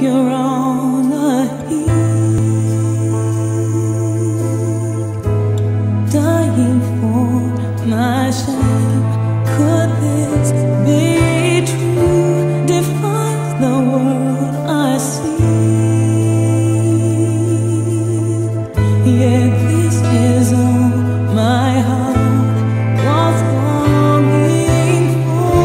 you're on the hill, dying for my shame. Could this be true? Defies the world I see. Yeah, this is all my heart was longing for.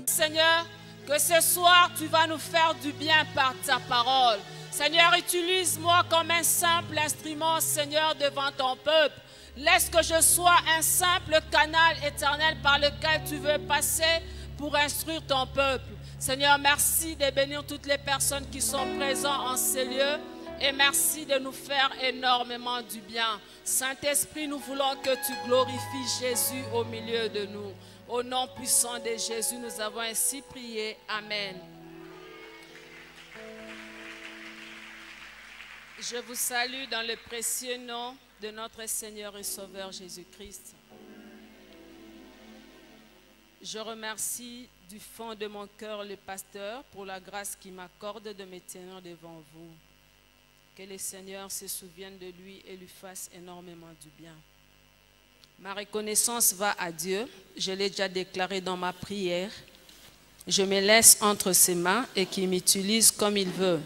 Seigneur, que ce soir tu vas nous faire du bien par ta parole. Seigneur, utilise-moi comme un simple instrument, Seigneur, devant ton peuple. Laisse que je sois un simple canal éternel par lequel tu veux passer pour instruire ton peuple. Seigneur, merci de bénir toutes les personnes qui sont présentes en ces lieux et merci de nous faire énormément du bien. Saint-Esprit, nous voulons que tu glorifies Jésus au milieu de nous. Au nom puissant de Jésus, nous avons ainsi prié. Amen. Je vous salue dans le précieux nom de notre Seigneur et Sauveur Jésus-Christ. Je remercie du fond de mon cœur le pasteur pour la grâce qu'il m'accorde de me tenir devant vous. Que le Seigneur se souvienne de lui et lui fasse énormément du bien. Ma reconnaissance va à Dieu. Je l'ai déjà déclaré dans ma prière. Je me laisse entre ses mains et qu'il m'utilise comme il veut.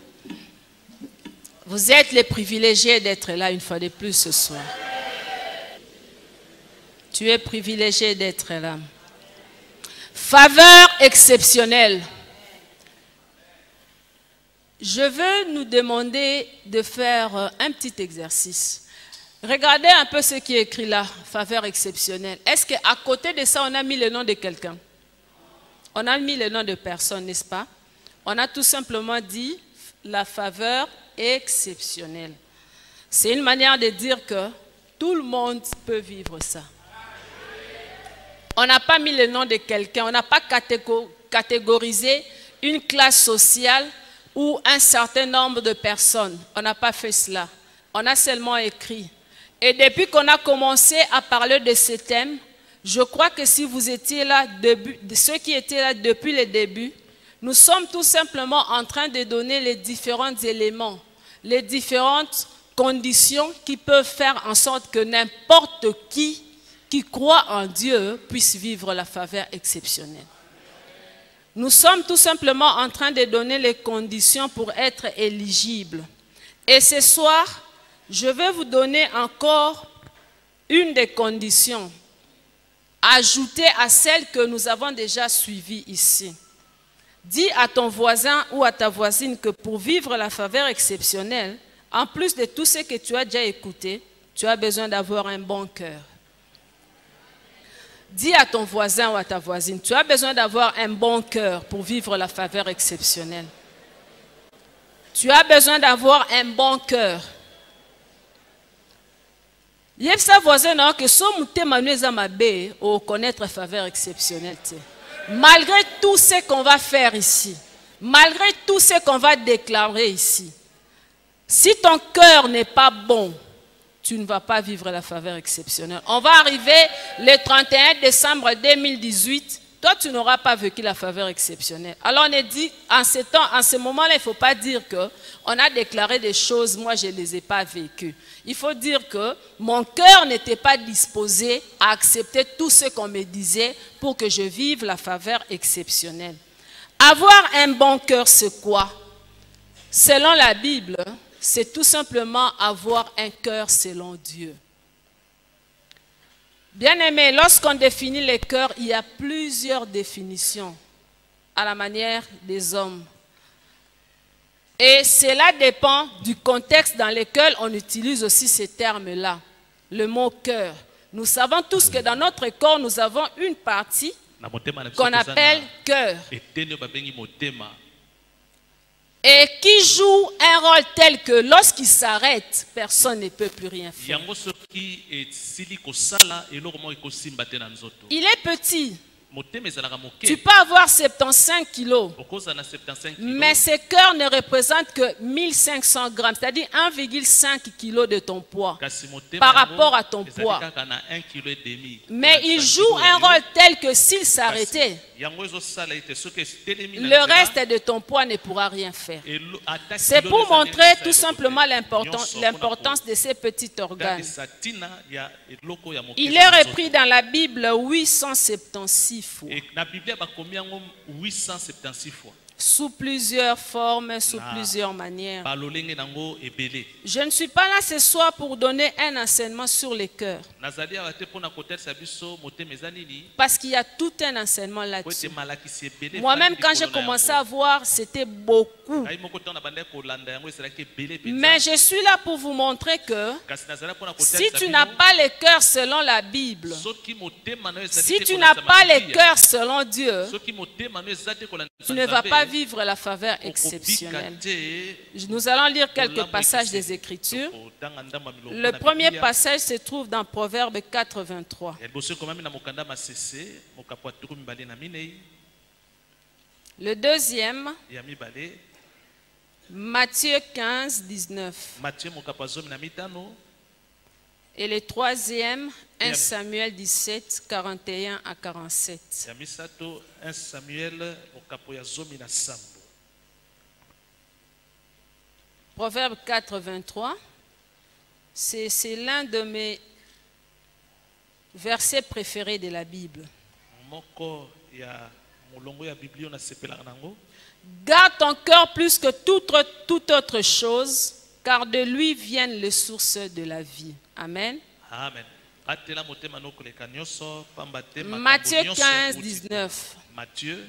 Vous êtes les privilégiés d'être là une fois de plus ce soir. Tu es privilégié d'être là. Faveur exceptionnelle. Je veux nous demander de faire un petit exercice. Regardez un peu ce qui est écrit là, faveur exceptionnelle. Est-ce qu'à côté de ça, on a mis le nom de quelqu'un? On a mis le nom de personne, n'est-ce pas? On a tout simplement dit la faveur exceptionnelle. C'est une manière de dire que tout le monde peut vivre ça. On n'a pas mis le nom de quelqu'un, on n'a pas catégorisé une classe sociale ou un certain nombre de personnes. On n'a pas fait cela. On a seulement écrit. Et depuis qu'on a commencé à parler de ce thème, je crois que si vous étiez là, ceux qui étaient là depuis le début, nous sommes tout simplement en train de donner les différents éléments, les différentes conditions qui peuvent faire en sorte que n'importe qui croit en Dieu puisse vivre la faveur exceptionnelle. Nous sommes tout simplement en train de donner les conditions pour être éligibles. Et ce soir, je vais vous donner encore une des conditions ajoutées à celles que nous avons déjà suivies ici. Dis à ton voisin ou à ta voisine que pour vivre la faveur exceptionnelle, en plus de tout ce que tu as déjà écouté, tu as besoin d'avoir un bon cœur. Dis à ton voisin ou à ta voisine, tu as besoin d'avoir un bon cœur pour vivre la faveur exceptionnelle. Tu as besoin d'avoir un bon cœur. Il y a sa voisine que son mouté manuel zamabé au connaître la faveur exceptionnelle. Malgré tout ce qu'on va faire ici, malgré tout ce qu'on va déclarer ici, si ton cœur n'est pas bon, tu ne vas pas vivre la faveur exceptionnelle. On va arriver le 31 décembre 2018, toi tu n'auras pas vécu la faveur exceptionnelle. Alors on est dit, en ce moment-là, il ne faut pas dire qu'on a déclaré des choses, moi je ne les ai pas vécues. Il faut dire que mon cœur n'était pas disposé à accepter tout ce qu'on me disait pour que je vive la faveur exceptionnelle. Avoir un bon cœur, c'est quoi? Selon la Bible, c'est tout simplement avoir un cœur selon Dieu. Bien-aimé, lorsqu'on définit le cœur, il y a plusieurs définitions à la manière des hommes. Et cela dépend du contexte dans lequel on utilise aussi ces termes-là. Le mot cœur. Nous savons tous que dans notre corps, nous avons une partie qu'on appelle cœur. Et qui joue un rôle tel que lorsqu'il s'arrête, personne ne peut plus rien faire. Il est petit. Tu peux avoir 75 kilos, mais ce cœur ne représente que 1500 grammes, c'est-à-dire 1,5 kg de ton poids par rapport à ton poids. Mais il joue un rôle tel que s'il s'arrêtait, Le reste de ton poids ne pourra rien faire. C'est pour montrer tout simplement l'importance de ces petits organes. Il est repris dans la Bible 876 fois. Sous plusieurs formes, sous plusieurs manières. Je ne suis pas là ce soir pour donner un enseignement sur les cœurs. Parce qu'il y a tout un enseignement là-dessus. Moi-même, quand j'ai commencé à voir, c'était beaucoup. Mais je suis là pour vous montrer que si tu n'as pas le cœur selon la Bible, si tu n'as pas le cœur selon Dieu, tu ne vas pas vivre la faveur exceptionnelle. Nous allons lire quelques passages des Écritures. Le premier passage se trouve dans Proverbe 83. Le deuxième, Matthieu 15, 19. Et le troisième, 1 Samuel 17, 41 à 47. Proverbe 4, 23. C'est l'un de mes versets préférés de la Bible. Garde ton cœur plus que toute autre chose, car de lui viennent les sources de la vie. Amen. Amen. Matthieu 15, 19. Matthieu.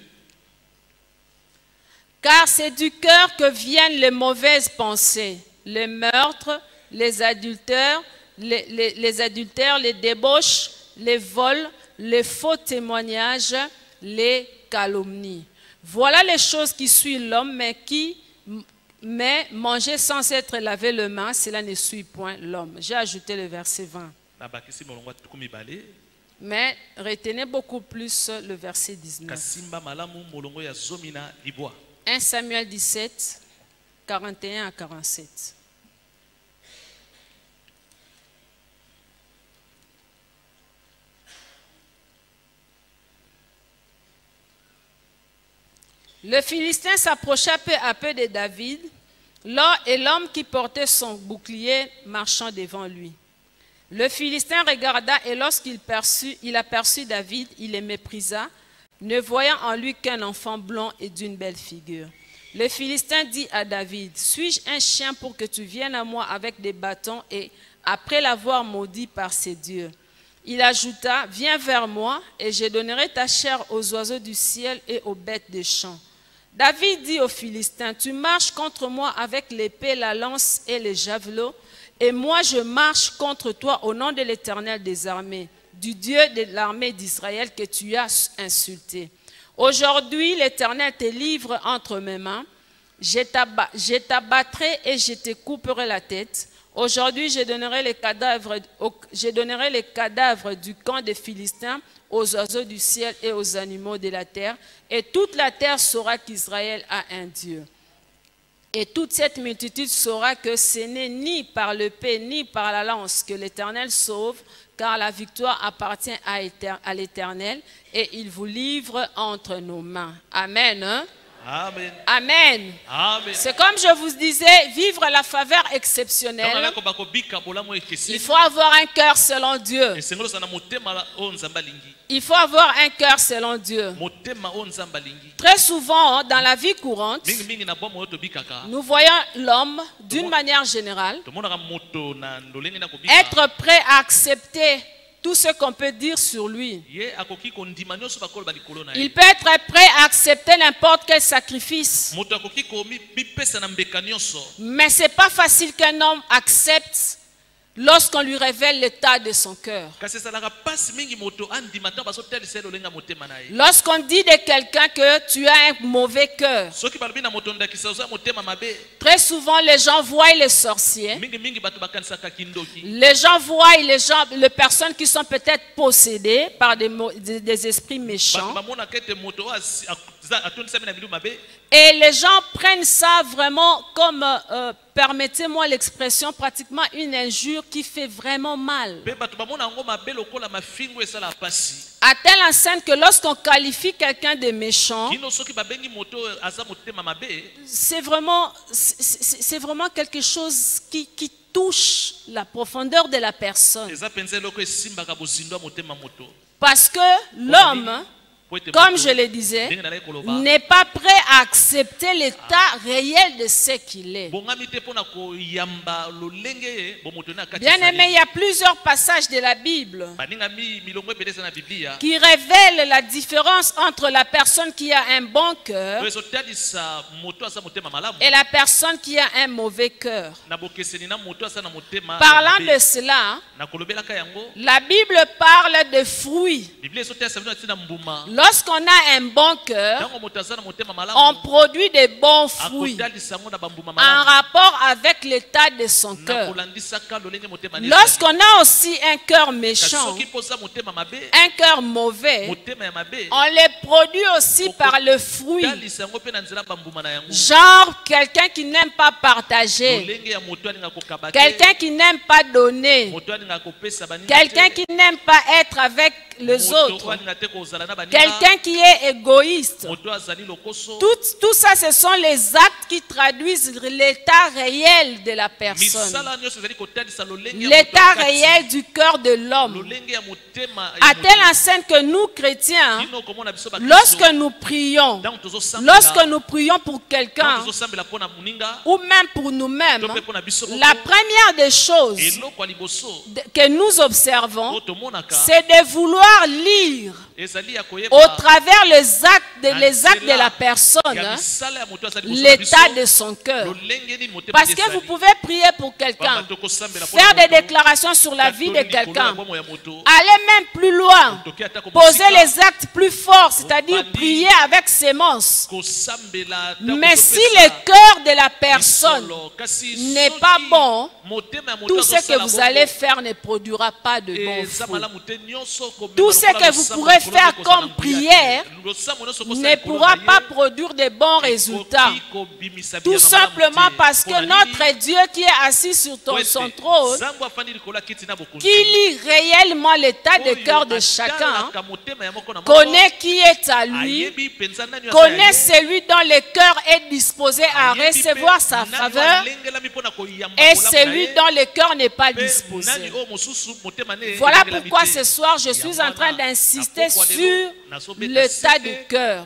Car c'est du cœur que viennent les mauvaises pensées, les meurtres, les adultères, les débauches, les vols, les faux témoignages, les calomnies. Voilà les choses qui suivent l'homme, mais manger sans être lavé les mains, cela ne suit point l'homme. J'ai ajouté le verset 20. Mais retenez beaucoup plus le verset 19. 1 Samuel 17, 41 à 47. Le Philistin s'approcha peu à peu de David, et l'homme qui portait son bouclier marchant devant lui. Le Philistin regarda et lorsqu'il aperçut David, il le méprisa, ne voyant en lui qu'un enfant blond et d'une belle figure. Le Philistin dit à David, « Suis-je un chien pour que tu viennes à moi avec des bâtons et après l'avoir maudit par ses dieux ?» Il ajouta, « Viens vers moi et je donnerai ta chair aux oiseaux du ciel et aux bêtes des champs. » David dit aux Philistins, « Tu marches contre moi avec l'épée, la lance et les javelots, et moi je marche contre toi au nom de l'Éternel des armées, du Dieu de l'armée d'Israël que tu as insulté. Aujourd'hui, l'Éternel te livre entre mes mains, je t'abattrai et je te couperai la tête. Aujourd'hui, je donnerai les cadavres du camp des Philistins aux oiseaux du ciel et aux animaux de la terre, et toute la terre saura qu'Israël a un Dieu. Et toute cette multitude saura que ce n'est ni par l'épée ni par la lance que l'Éternel sauve, car la victoire appartient à l'Éternel, et il vous livre entre nos mains. » Amen. Hein? Amen. Amen. Amen. C'est comme je vous disais, vivre la faveur exceptionnelle. Il faut avoir un cœur selon Dieu. Il faut avoir un cœur selon Dieu. Très souvent, dans la vie courante, nous voyons l'homme, d'une manière générale, être prêt à accepter tout ce qu'on peut dire sur lui. Il peut être prêt à accepter n'importe quel sacrifice. Mais ce n'est pas facile qu'un homme accepte lorsqu'on lui révèle l'état de son cœur. Lorsqu'on dit de quelqu'un que tu as un mauvais cœur, très souvent les gens voient les sorciers, les gens voient les personnes qui sont peut-être possédées par des esprits méchants. Et les gens prennent ça vraiment comme, permettez-moi l'expression, pratiquement une injure qui fait vraiment mal. Pe bato bamona yango mabe lokola mafingo esala pasi. À telle enseigne que lorsqu'on qualifie quelqu'un de méchant, Kino soki babengi moto aza motema mabe, c'est vraiment quelque chose qui touche la profondeur de la personne. eza penza eloko esimbaka bozindwa motema moto. Parce que l'homme, comme je le disais, n'est pas prêt à accepter l'état réel de ce qu'il est. Bien aimé, il y a plusieurs passages de la Bible qui révèlent la différence entre la personne qui a un bon cœur et la personne qui a un mauvais cœur. Parlant de cela, la Bible parle de fruits. Lorsqu'on a un bon cœur, on produit des bons fruits en rapport avec l'état de son cœur. Lorsqu'on a aussi un cœur méchant, un cœur mauvais, on les produit aussi par le fruit. Genre quelqu'un qui n'aime pas partager, quelqu'un qui n'aime pas donner, quelqu'un qui n'aime pas être avec les autres, quelqu'un qui est égoïste. Tout ça, ce sont les actes qui traduisent l'état réel de la personne, l'état réel du cœur de l'homme. À telle enseigne que nous, chrétiens, lorsque nous prions pour quelqu'un ou même pour nous-mêmes, la première des choses que nous observons, c'est de vouloir lire au travers les actes de la personne l'état de son cœur. Parce que vous pouvez prier pour quelqu'un, faire des déclarations sur la vie de quelqu'un, aller même plus loin, poser les actes plus forts, c'est-à-dire prier avec sémence. Mais si le cœur de la personne n'est pas bon, tout ce que vous allez faire ne produira pas de bons fruits. Tout ce que vous pourrez faire comme prière ne pourra pas produire de bons résultats. Tout simplement parce que notre Dieu qui est assis sur son trône, qui lit réellement l'état de cœur de chacun, connaît qui est à lui, connaît celui dont le cœur est disposé à recevoir sa faveur et celui dont le cœur n'est pas disposé. Voilà pourquoi ce soir je suis en train d'insister sur l'état du cœur.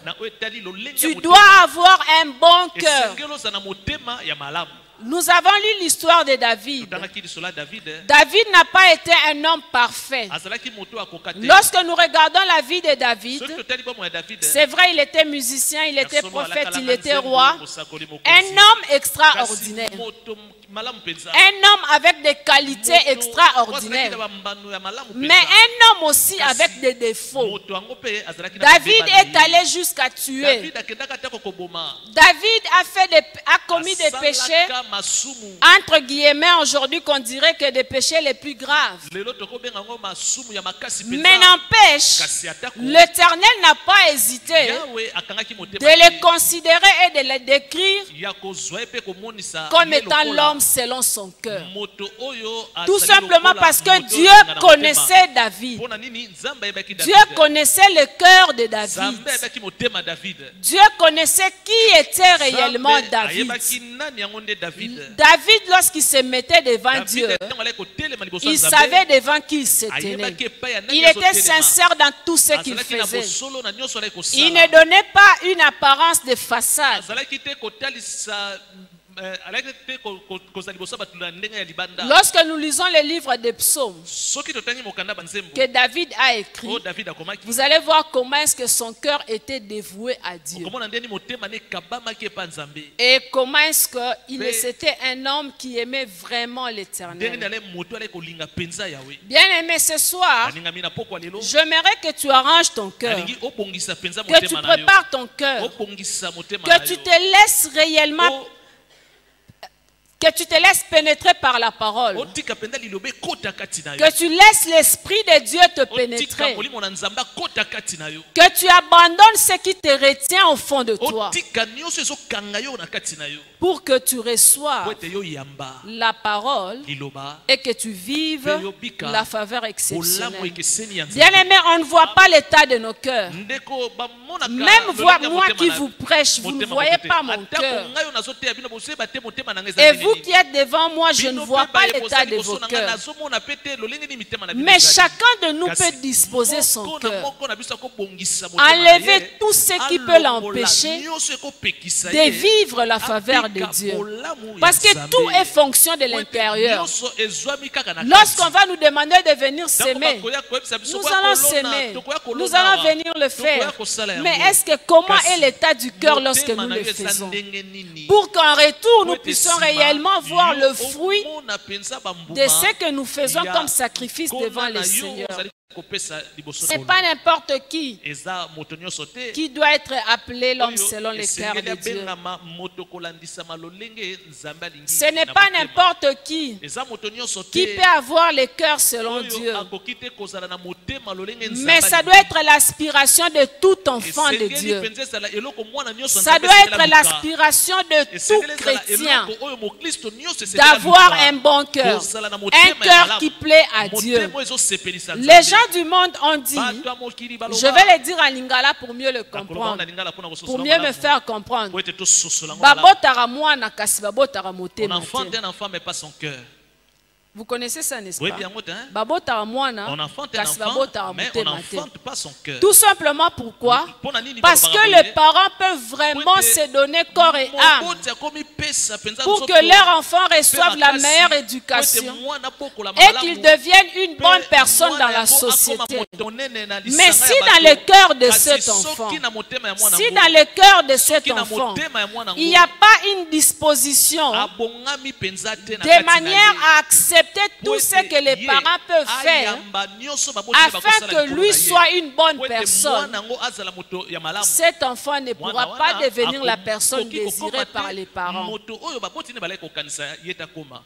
Tu dois avoir un bon cœur. Nous avons lu l'histoire de David. David n'a pas été un homme parfait. Lorsque nous regardons la vie de David, c'est vrai, il était musicien, il était prophète, il était roi. Un homme extraordinaire. Un homme avec des qualités extraordinaires. Mais un homme aussi avec des défauts. David est allé jusqu'à tuer. David a commis des péchés, entre guillemets, aujourd'hui qu'on dirait que des péchés les plus graves. Mais n'empêche, l'Éternel n'a pas hésité de les considérer et de les décrire comme étant l'homme selon son cœur. Tout simplement parce que Dieu connaissait David. Dieu connaissait le cœur de David. Dieu connaissait qui était réellement David. David, lorsqu'il se mettait devant Dieu, il savait devant qui il se tenait. Il était sincère dans tout ce qu'il faisait. Il ne donnait pas une apparence de façade. Lorsque nous lisons les livres des psaumes que David a écrit, vous allez voir comment est-ce que son cœur était dévoué à Dieu. Et comment est-ce qu'il était un homme qui aimait vraiment l'Éternel. Bien aimé, ce soir, j'aimerais que tu arranges ton cœur, que tu prépares ton cœur, que tu te laisses réellement Que tu te laisses pénétrer par la parole. otika penza liloba ekota kati na yo Que tu laisses l'Esprit de Dieu te otika pénétrer. molimo na nzambe akota kati na yo Que tu abandonnes ce qui te retient au fond de toi. otika nyonso ezokanga yo na kati na yo Pour que tu po reçoives ete yo yamba la parole liloba et que tu vives la faveur exceptionnelle. olamu ekeseni ya Bien nzambe aimé, on ne voit pas l'état de nos cœurs. ndeko bamonaka Même lolenge ya moi motema qui na- vous prêche, vous ne motema voyez moko te. pas mon Atako cœur. ngai oyo nazoteya bino bozoyeba te motema na ngai eza Et ndenge vous nini. qui êtes devant moi, je ne Bino vois mpe pas baye l'état bozali de liboso vos na ngai, cœurs. nazomona pe te lolenge nini mitema na bino Mais ezali. chacun de nous Kasi peut disposer son moko na cœur. moko na biso akobongisa motema na Enlever ye, tout ce qui peut alongola l'empêcher nyonso ekopekisa de ye, vivre la faveur de apika Dieu. bolamu ya Parce que Nzambe. tout est fonction de Po ete l'intérieur. nyonso ezwami kaka na Lorsqu'on kati. va nous demander de venir Ntango s'aimer, bakoya koyebisa biso, nous tokoya allons kolona, s'aimer. tokoya kolona Nous allons awa, venir le tokoya faire. kosala yango. Mais est-ce que comment Kasi est l'état du cœur lorsque motema nous na le yo eza faisons? ndenge nini? Pour qu'en retour, nous Po ete puissions nsima, réellement voir yo le fruit omona penza bambuma de ce que nous faisons ya comme sacrifice nkona devant na le yo Seigneur. ozali kopesa liboso Ce na n'est pas n'importe qui eza moto nyonso te qui doit être appelé l'homme oyo selon le cœur esengeli de Dieu. abengama moto kolandisama lolenge nzambe alingi Ce n'est na pas motema. n'importe qui eza moto nyonso qui te peut avoir le cœur selon Dieu. oyo akoki te kozala na motema lolenge nzambe Mais ça alingi. doit être l'aspiration de tout enfant de Esengeli Dieu. penza ezala eloko mwana nyonso Ça Nzambe doit esengeli être aluka. l'aspiration de tout Esengeli ezala chrétien eloko oyo mokristo nyonso esengeli d'avoir aluka. un bon cœur, Kozala na un motema ya cœur malamu. qui plaît à Dieu. Motema ezosepelisa Les Nzambe. gens du monde ont dit, Bato ya mokili baloba, je vais le dire en lingala pour mieux le nakoloba comprendre, na lingala mpona kososola pour mieux me malamu. faire comprendre. Po ete tososola ngo malamu. Babotara mwana kasi babotara Mon motema enfant te. est un enfant mais pas son cœur. Vous connaissez ça, n'est-ce Oui, pas? bien hein? Babotara mwana On enfante un kasi enfant, babotara mais on motema te. n'enfante pas son cœur. Tout simplement pourquoi? Mpona nini Parce balobaka que boye? les parents peuvent vraiment Ete se donner corps et âme moboti akomi pesa penza pour nzoto, que leurs enfants pe reçoivent la makasi, meilleure po ete éducation mwana pokola et malamu, qu'ils deviennent une pe bonne personne mwana dans la yango akoma société. moto nene na Mais lisanga si ya dans bato, le cœur de kasi cet soki enfant, na motema ya mwana si yango, dans le cœur de cet soki na enfant, motema ya mwana il n'y yango, a pas une disposition abongami penza te na de kati na manière ye, à accepter po tout ete ce que les ye parents peuvent faire ayamba nyonso baboti nde afin bakosala que likolo lui na ye. soit une bonne Po ete personne. mwana yango azala moto ya malamu. Cet enfant ne pourra Mwana pas wana devenir la akoki personne kokoma désirée te, par les parents. moto oyo baboti nde balaki kokanisa ye takoma.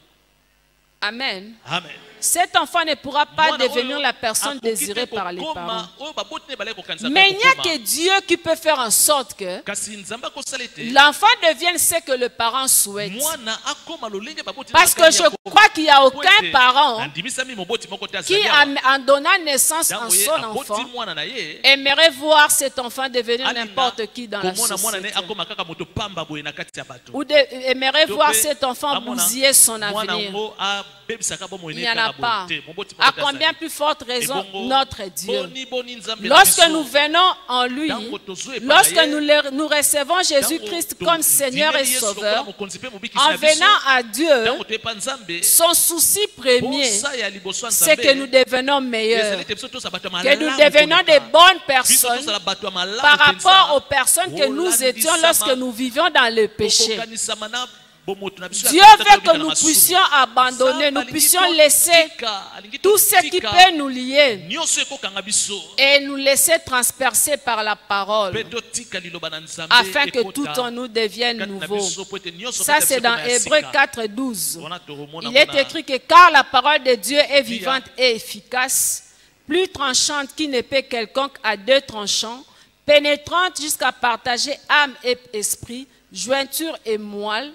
Amen. Amen. Cet enfant ne pourra pas Mwana devenir oyo la personne akoki te désirée par les kokoma, parents. oyo baboti nde balaki kokanisa Mais te il n'y a kokoma. que Dieu qui peut faire en sorte que Kasi nzambe akosala ete l'enfant devienne ce que le parent souhaite. mwana akoma lolenge baboti Parce que je crois qu'il n'y a aucun parent andimisami moboti moko te qui, azali awa. en donnant naissance en Ntango ye son aboti enfant, mwana na ye, aimerait voir cet enfant devenir alinga n'importe qui dans la komona mwana ne société. akoma kaka moto pamba boye na kati ya bato. Ou aimerait To voir pe cet enfant amona bousiller son mwana avenir. yango abebisaka bomoi Il ne n'y en a kaka pas. boye te. Moboti moko À te combien azali. plus forte raison Ebongo, notre Dieu. boni nzambe na Lorsque biso. nous venons en lui, Ntango tozwi epai lorsque na ye, nous recevons Jésus-Christ ntango comme Seigneur et tondimeli Yesu lokola Sauveur, mokonzi mpe mobikisi en na biso, venant à Dieu, ntango toyepa nzambe, son souci premier, posa ya liboso ya c'est que nzambe, nous devenons meilleurs, ezali te biso tozala bato ya que nous malamu devenons koleka. de bonnes Biso personnes tozala bato ya malamu par penza, rapport aux personnes que nous olandisama, étions lorsque nous vivions dans le péché. tokokanisama na bomoto na biso ya Dieu kata veut tobika que na nous masumu. puissions abandonner, Nzambe nous alingi puissions laisser totika, alingi tout ce qui totika, peut nous lier nyonso ekokanga biso et nous laisser transpercer par la parole mpe totika liloba na nzambe afin que ekota tout en nous devienne kati na nouveau. biso po ete nyonso Ça, kati na c'est biso dans ekoma ya Hébreux sika. 4:12. Wana toromona Il est mona- écrit que car la parole de Dieu est vivante et efficace, plus tranchante qu'une épée quelconque à deux tranchants, pénétrante jusqu'à partager âme et esprit, jointure et moelle,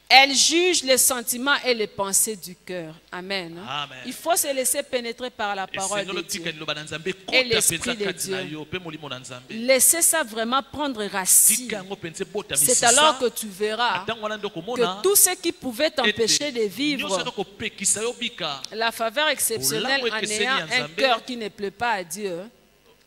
elle juge les sentiments et les pensées du cœur. Amen. Amen. Il faut se laisser pénétrer par la parole esengeli de Dieu. otika liloba na nzambe Et ekota l'esprit mpenza de kati na Dieu. yo mpe molimo na nzambe Laissez ça vraiment prendre racine. tika yango mpenza ebota C'est misisa alors que tu verras ntango wana nde que okomona tout ce qui pouvait t'empêcher de nyonso vivre ekokopekisa yo bika la faveur exceptionnelle Olamu en ekeseni ayant ya un Nzambe. cœur qui ne plaît pas à Dieu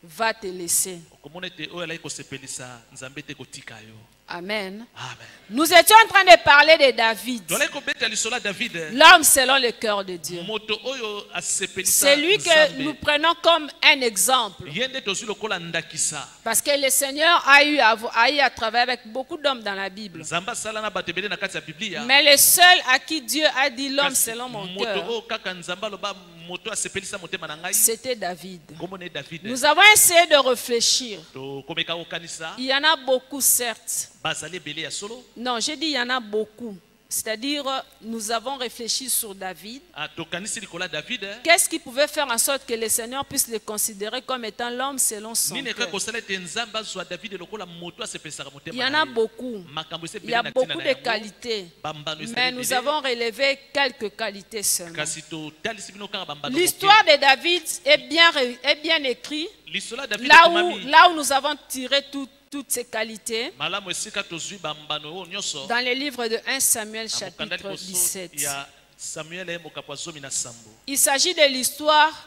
va te laisser. okomona ete oyo alaki kosepelisa nzambe te kotika yo. Amen. Amen. Nous étions en train de parler de David, tozalaki kobeta lisolo ya davide l'homme selon le cœur de Dieu. moto oyo asepelisa C'est lui que nous nzambe prenons comme un exemple. ye nde tozwi lokola ndakisa Parce que le Seigneur a eu à travailler avec beaucoup d'hommes dans la Bible. nzambe asala na bato ebele na kati ya biblia Mais le seul à qui Dieu a dit l'homme kasi selon mon moto cœur, oyo kaka nzambe aloba moto asepelisa motema na ngai c'était David. komona ye davide Nous avons essayé de réfléchir. tokomeka kokanisa Il y en a beaucoup, certes. bazali ebele ya solo Non, j'ai dit il y en a beaucoup. c'est-à-dire nous avons réfléchi sur David. tokanisi likola David Qu'est-ce qui pouvait faire en sorte que le Seigneur puisse le considérer comme étant l'homme selon son nini cœur? eka kosala ete nzambe azwa David lokola moto asepesaka Il y motema en na a ye. beaucoup. Makambo ese Il y a ebele na beaucoup ntina na de yango. qualités. Bambano ezali Mais nous ebele. avons relevé quelques qualités seulement. Kasi totalisi bino kaka bambano L'histoire moke. de David est bien écrite. Lisolo ya David Là où nous avons tiré toutes ces qualités, malamu esika tozwi bambano oyo nyonso dans le livre de 1 Samuel na mokanda chapitre liboso 17. ya Samuel mokapo 17. Il s'agit de l'histoire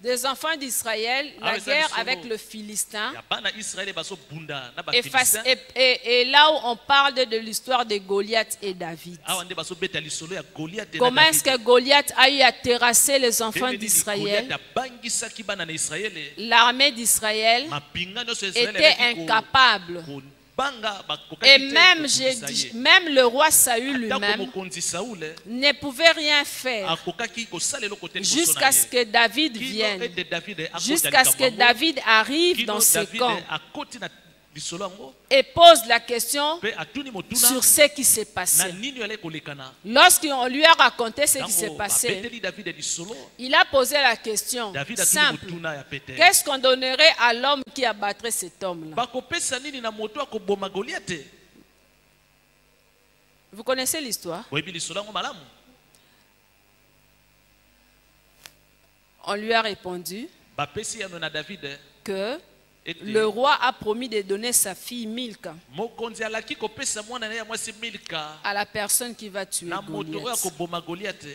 des enfants d'Israël, la ça, guerre lisolo. avec le Philistin. Ya bana Israël bazobunda na Et, bafilistin et là où on parle de l'histoire de Goliath et David. awa nde bazobeta lisolo ya Goliath na Comment est-ce David. que Goliath a eu à terrasser les enfants Ndenge nini d'Israël? Goliath abangisaki bana na Israël L'armée d'Israël mapinga nyonso ya Israël était elaki incapable. kobanga bakokaki Et te même, kobundisa ye. même le roi Saül Atako lui-même mokonzi Saul ne pouvait rien faire akokaki kosala eloko te liboso jusqu'à na ce ye. que David Kino vienne, ete David akota jusqu'à ce que likambo yango. David arrive Kino dans ce David camp akoti na lisolo yango et pose la question mpe atuni motuna sur ce qui s'est na passé. nini alai kolekana. Lorsqu'on lui a raconté ce qui s'est Ntango passé, babeteli David lisolo, il a posé la question David atuni simple. motuna ya pete. Qu'est-ce qu'on donnerait à l'homme qui abattrait cet homme-là? Bakopesa nini na moto akoboma Goliath? Vous connaissez l'histoire? Oyebi lisolo yango malamu. On lui a répondu Bapesi yano na David que ete le roi a promis de donner sa fille Milka mokonzi alaki kopesa mwana na ye ya mwasi Milka à la personne qui va tuer na moto oyo Goliath. akoboma Goliath.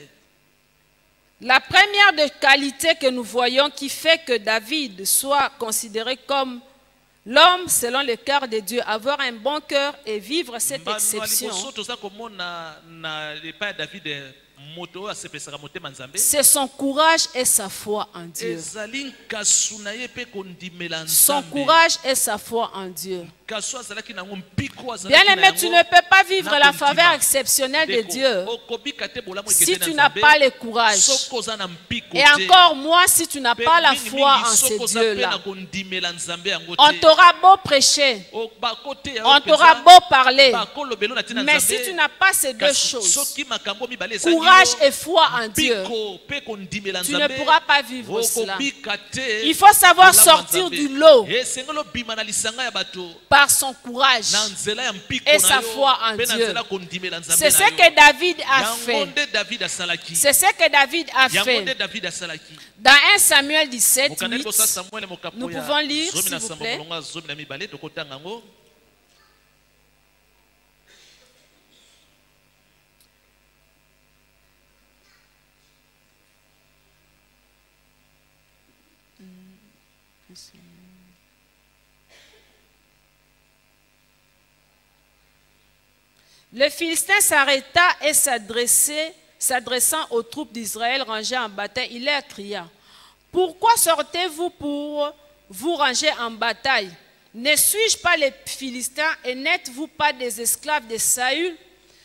La première des qualités que nous voyons qui fait que David soit considéré comme l'homme selon le cœur de Dieu, avoir un bon cœur et vivre cette Mbano ya exception, liboso toza komona na epai ya David moto oyo asepesaka motema nzambe c'est son courage et sa foi en Dieu. ezali nkasu na ye mpe kondimela Son nzambe. courage et sa foi en Dieu. Nkasu azalaki nango mpiko azalaki Bien na aimé, tu yango. ne peux pas vivre na la kondima. faveur exceptionnelle de Ndeko, Dieu okobika te bolamu si ekende na tu n'as Nzambe, pas le courage. soki oza na mpiko Et te, encore moins si tu n'as mpe pas la mingi foi mingi en soki ce oza mpe na Dieu-là. kondimela Nzambe yango On te. t'aura beau prêcher, Bako te ya on oyo t'aura mpenza, beau parler, bakolobela na ntina mais Nzambe, si tu n'as pas ces deux kasi choses, soki makambo mibale ezali courage yo, et foi en Dieu, mpiko mpe kondimela tu ne Nzambe, pourras pas vivre cela. okobika te Il faut savoir bolamu ya sortir Nzambe. du lot esengeli obima na lisanga ya bato par son courage. na nzela ya mpiko Et na sa yo, foi en mpe na Dieu. nzela kondimela Nzambe C'est na ce yo. que David a Yango fait. nde David asalaki. C'est ce que David a Yango fait. nde David asalaki. Dans 1 Samuel 17, Mokanda liboso ya 8, Samuel mokapo nous ya pouvons lire, zomi s'il na vous sambo plaît. molongo ya zomi na mibale tokotanga yango. Le Philistin s'arrêta et s'adressant aux troupes d'Israël rangées en bataille, il leur cria: pourquoi sortez-vous pour vous ranger en bataille? Ne suis-je pas les Philistins et n'êtes-vous pas des esclaves de Saül?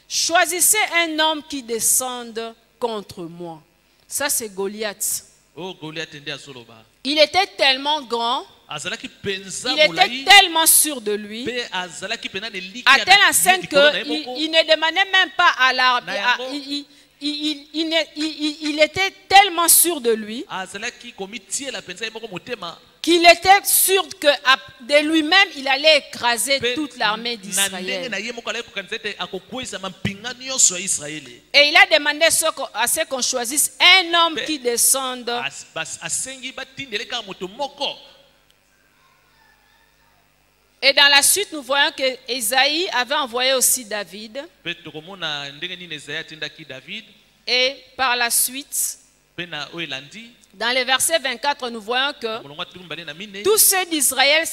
Choisissez un homme qui descende contre moi. Ça, c'est Goliath. Oh, Goliath nde azoloba. Il était tellement grand, Azalaki penza il était molai, tellement sûr de lui, mpe azalaki pena de liki à ya telle na- enseigne likolo na ye qu'il moko. il ne demandait même pas à l'armée. Na yango. Il était tellement sûr de lui Azalaki komitiela penza ye moko motema. qu'il était sûr que de lui-même, il allait écraser Mpe toute l'armée na ndenge d'Israël. na ye moko alaki kokanisa ete akokweyisa mampinga nyonso ya Israele. Et il a demandé à ce qu'on choisisse un homme qui descende. Asengi batindele kaka moto moko. Et dans la suite, nous voyons que Ésaïe avait envoyé aussi David. Mpe tokomona ndenge nini Ezaïe atindaki David. Et par la suite, Mpe na oyo elandi dans le verset 24, nous voyons que molongo ya tuku mibale na minei. tous ceux d'Israël,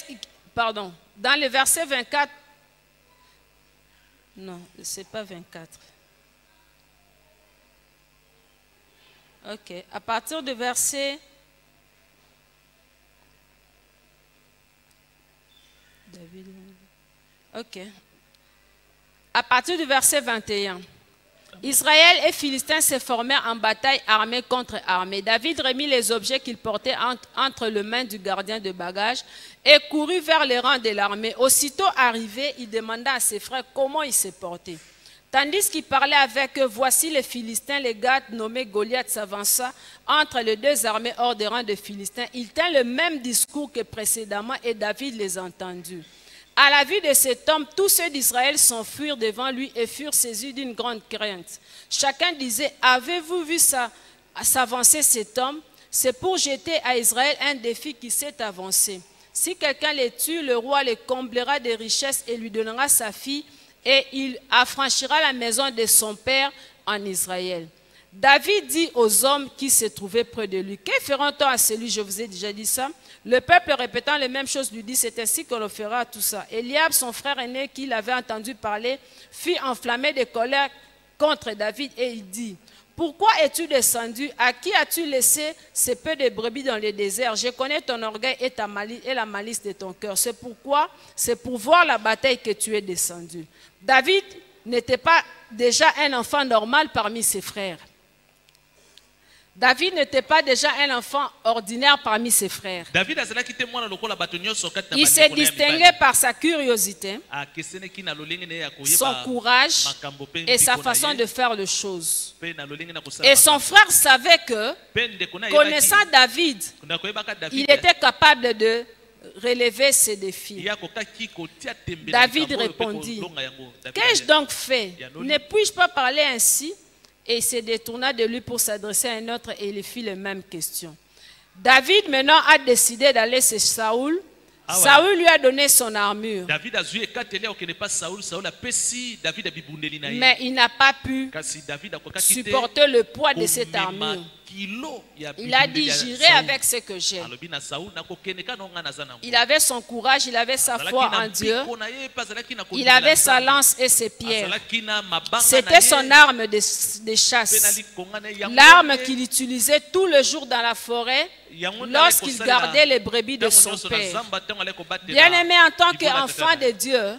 pardon, dans le verset 24, non, c'est pas 24. Ok, à partir du verset, David, ok, à partir du verset 21. Israël et Philistins se formèrent en bataille armée contre armée. David remit les objets qu'il portait entre les mains du gardien de bagages et courut vers les rangs de l'armée. Aussitôt arrivé, il demanda à ses frères comment il se portait. Tandis qu'il parlait avec eux, voici les Philistins, les Gath nommés Goliath s'avança entre les deux armées hors des rangs des Philistins. Il tint le même discours que précédemment et David les entendit. À la vue de cet homme, tous ceux d'Israël s'enfuirent devant lui et furent saisis d'une grande crainte. Chacun disait, avez-vous vu s'avancer cet homme? C'est pour jeter à Israël un défi qui s'est avancé. Si quelqu'un les tue, le roi les comblera de richesses et lui donnera sa fille et il affranchira la maison de son père en Israël. David dit aux hommes qui se trouvaient près de lui, que feront-on à celui, je vous ai déjà dit ça? Le peuple répétant les mêmes choses lui dit, c'est ainsi qu'on le fera à tout ça. Eliab, son frère aîné, qui l'avait entendu parler, fut enflammé de colère contre David et il dit, pourquoi es-tu descendu? À qui as-tu laissé ces peu de brebis dans le désert? Je connais ton orgueil et la malice de ton cœur. C'est pourquoi, c'est pour voir la bataille que tu es descendu. David n'était pas déjà un enfant normal parmi ses frères. David n'était pas déjà un enfant ordinaire parmi ses frères. Il s'est distingué par sa curiosité, son courage et sa façon de faire les choses. Et son frère savait que, connaissant David, il était capable de relever ces défis. David répondit, qu'ai-je donc fait? Ne puis-je pas parler ainsi? Et il se détourna de lui pour s'adresser à un autre et il fit les mêmes questions. David maintenant a décidé d'aller chez Saoul. Saoul lui a donné son armure. Mais il n'a pas pu supporter le poids de cette armure. Il a dit, j'irai avec ce que j'ai. Il avait son courage, il avait sa foi en Dieu. Il avait sa lance et ses pierres. C'était son arme de chasse. L'arme qu'il utilisait tout le jour dans la forêt lorsqu'il gardait les brebis de son père. Bien-aimé, en tant qu'enfant de Dieu,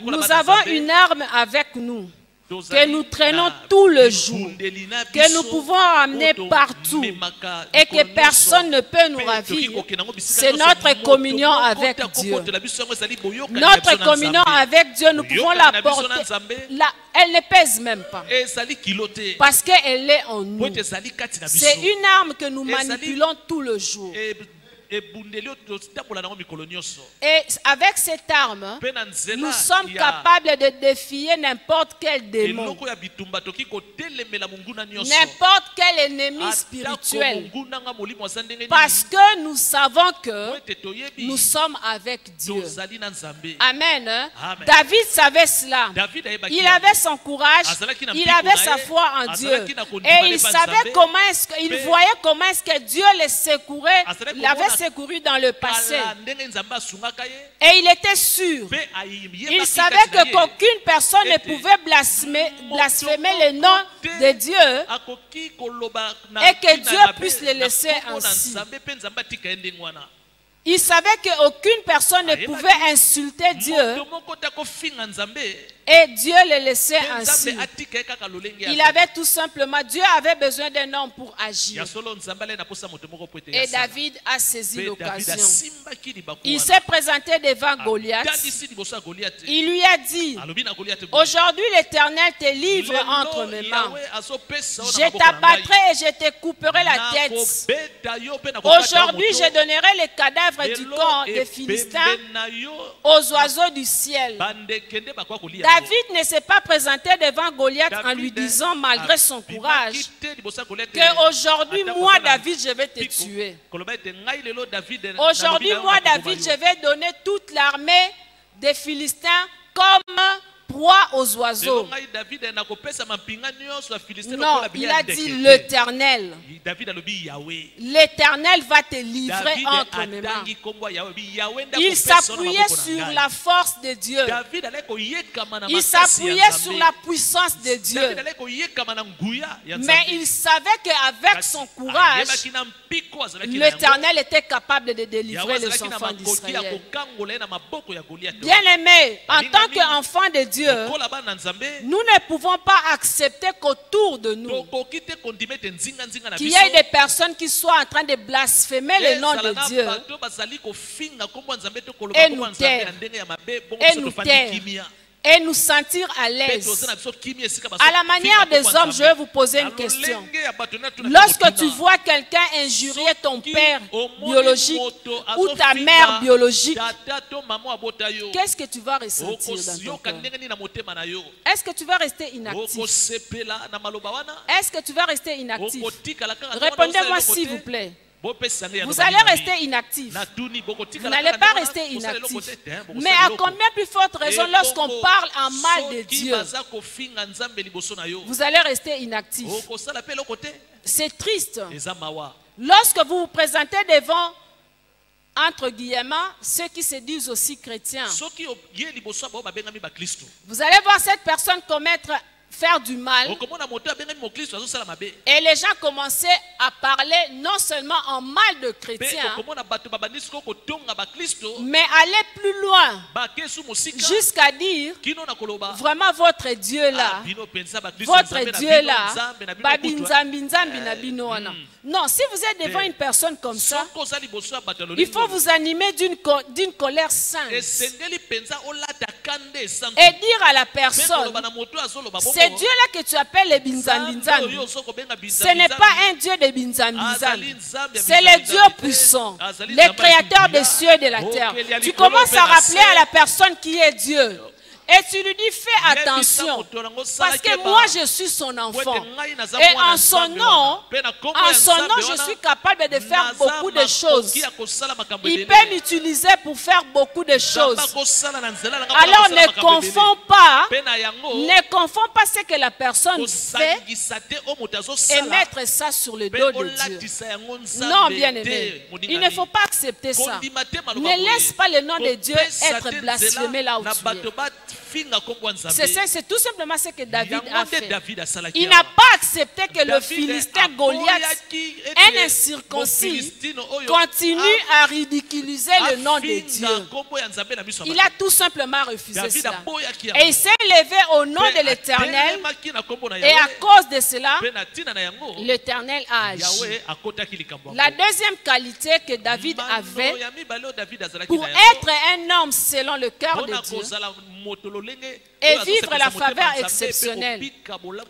nous avons une arme avec nous que nous traînons tout le jour, que nous pouvons amener partout et que personne ne peut nous ravir. C'est notre communion avec Dieu. Notre communion avec Dieu, nous pouvons la porter. Elle ne pèse même pas parce qu'elle est en nous. C'est une arme que nous manipulons tout le jour. Et avec cette arme, nous sommes capables de défier n'importe quel démon, n'importe quel ennemi spirituel, parce que nous savons que nous sommes avec Dieu. Amen. David savait cela. Il avait son courage, il avait sa foi en Dieu. Et il savait comment il voyait comment est-ce que Dieu les secourait, l'avait secouru dans le passé. Et il était sûr. Il savait que qu'aucune personne ne pouvait blasphémer le nom de Dieu et que Dieu puisse le laisser ainsi. Il savait qu'aucune personne ne pouvait insulter Dieu et Dieu le laissait ainsi. Il avait tout simplement, Dieu avait besoin d'un homme pour agir. Et David a saisi l'occasion. Il s'est présenté devant Goliath. Il lui a dit, aujourd'hui l'Éternel te livre entre mes mains. Je t'abattrai et je te couperai la tête. Aujourd'hui je donnerai les cadavres du camp des Philistins aux oiseaux du ciel. David ne s'est pas présenté devant Goliath en lui disant, malgré son courage, qu'aujourd'hui, moi, David, je vais te tuer. Aujourd'hui, moi, David, je vais donner toute l'armée des Philistins comme proie aux oiseaux. Non, il a dit l'Éternel. L'Éternel va te livrer entre mes mains. Il s'appuyait sur la force de Dieu. Il s'appuyait sur la puissance de Dieu. Mais il savait qu'avec son courage, l'Éternel était capable de délivrer les enfants d'Israël. Bien-aimés, en tant qu'enfants de Dieu, nous ne pouvons pas accepter qu'autour de nous, qu'il y ait des personnes qui soient en train de blasphémer le nom de Dieu et nous taire. et nous sentir à l'aise. À la manière des hommes, je vais vous poser une question. Lorsque tu vois quelqu'un injurier ton père biologique ou ta mère biologique, qu'est-ce que tu vas ressentir dans ton cœur? Est-ce que tu vas rester inactif? Est-ce que tu vas rester inactif? Répondez-moi s'il vous plaît. Vous allez rester inactif. Vous n'allez pas rester inactif. Mais à combien plus forte raison lorsqu'on parle en mal de Dieu, vous allez rester inactif? C'est triste. Lorsque vous vous présentez devant, entre guillemets, ceux qui se disent aussi chrétiens, vous allez voir cette personne faire du mal. Et les gens commençaient à parler non seulement en mal de chrétiens, mais aller plus loin jusqu'à dire vraiment votre Dieu là, votre Dieu là, non, si vous êtes devant une personne comme ça, il faut vous animer d'une colère sainte et dire à la personne, c'est Dieu là que tu appelles le Binzambinzambi. Ce n'est pas un Dieu de Binzambinzambi. C'est le Dieu puissant, le créateur des cieux et de la terre. Tu commences à rappeler à la personne qui est Dieu. Et tu lui dis, fais attention, parce que moi je suis son enfant. Et en son nom, je suis capable de faire beaucoup de choses. Il peut m'utiliser pour faire beaucoup de choses. Alors ne confonds pas ce que la personne fait et mettre ça sur le dos de Dieu. Non, bien aimé, il ne faut pas accepter ça. Ne laisse pas le nom de Dieu être blasphémé là où tu es. C'est tout simplement ce que David a fait. Il n'a pas accepté que le Philistin Goliath, un incirconcis, continue à ridiculiser le nom de Dieu. Il a tout simplement refusé cela. Et il s'est levé au nom de l'Éternel. Et à cause de cela, l'Éternel a agi. La deuxième qualité que David avait pour être un homme selon le cœur de Dieu et vivre la faveur exceptionnelle.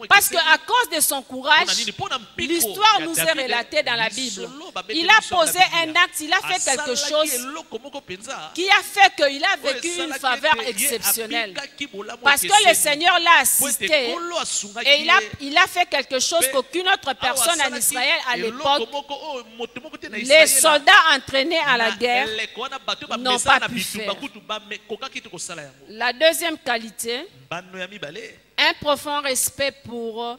Parce qu'à cause de son courage, l'histoire nous est relatée dans la Bible. Il a posé un acte, il a fait quelque chose qui a fait qu'il a vécu une faveur exceptionnelle. Parce que le Seigneur l'a assisté et il a fait quelque chose qu'aucune autre personne en Israël à l'époque, les soldats entraînés à la guerre, n'ont pas pu faire. La deuxième qualité, un profond respect pour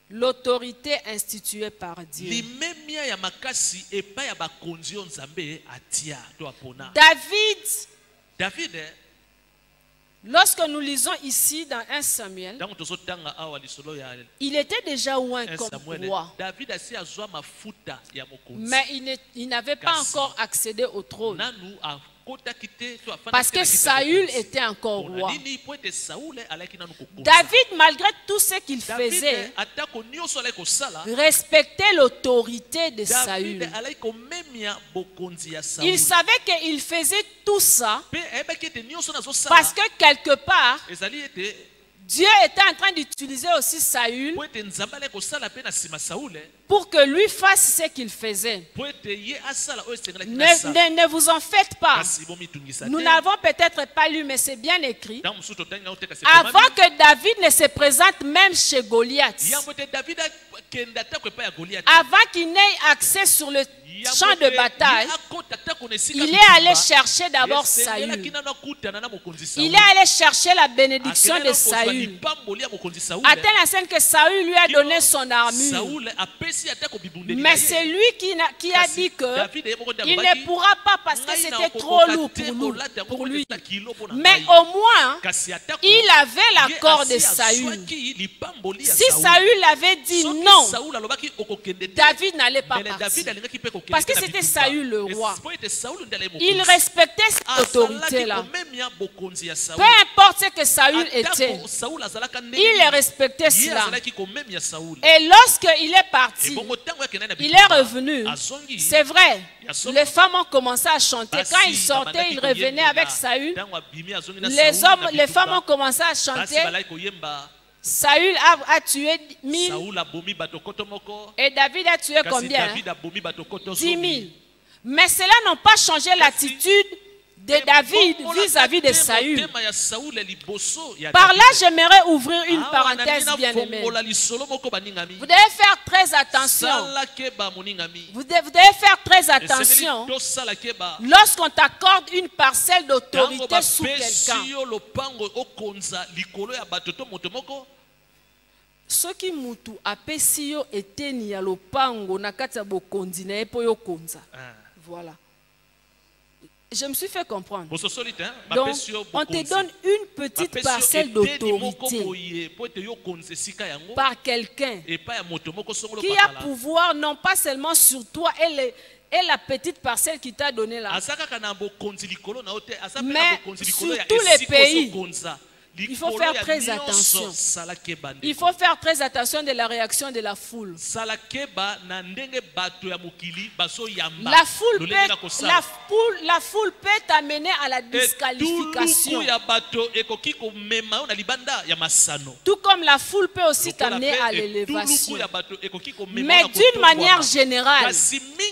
l'autorité instituée par Dieu. David, lorsque nous lisons ici dans 1 Samuel, il était déjà loin comme roi, mais il n'avait pas encore accédé au trône. Parce que Saül était encore roi. David, malgré tout ce qu'il faisait, respectait l'autorité de Saül. Il savait qu'il faisait tout ça parce que quelque part, Dieu était en train d'utiliser aussi Saül pour que lui fasse ce qu'il faisait. Ne vous en faites pas. Nous n'avons peut-être pas lu, mais c'est bien écrit. Avant que David ne se présente même chez Goliath, avant qu'il n'ait accès sur le champ de bataille, il est allé chercher d'abord Saül. Il est allé chercher la bénédiction de Saül. À telle enseigne que Saül lui a donné son armure. Mais c'est lui qui a dit qu'il ne pourra pas parce que c'était trop lourd pour lui. Mais au moins, il avait l'accord de Saül. Si Saül avait dit non, David n'allait pas partir. Parce que c'était Saül le roi. Il respectait cette autorité-là. Peu importe ce que Saül était, il respectait cela. Et lorsqu'il est parti, reparti. Il est revenu. C'est vrai. Les femmes ont commencé à chanter. Quand il sortait, il revenait avec Saül. Les femmes ont commencé à chanter. Saül a tué 1000 et David a tué combien? 10 000. Mais cela n'a pas changé l'attitude de David vis-à-vis de Saül. Par là, j'aimerais ouvrir une parenthèse, bien-aimée. Vous devez faire très attention. Vous devez faire très attention lorsqu'on t'accorde une parcelle d'autorité sous quelqu'un. Ce qui mutu apesi yo eteni ya lopango na kati ya bokonzi na epo yo konza. Voilà. Je me suis fait comprendre. Donc, on te donne une petite parcelle d'autorité par quelqu'un qui a pouvoir non pas seulement sur toi et la petite parcelle qui t'a donné là, mais sur tous les pays. Il faut faire très attention. Il faut faire très attention de la réaction de la foule. La foule peut t'amener à la disqualification. Tout comme la foule peut aussi t'amener à l'élévation. Mais d'une manière générale,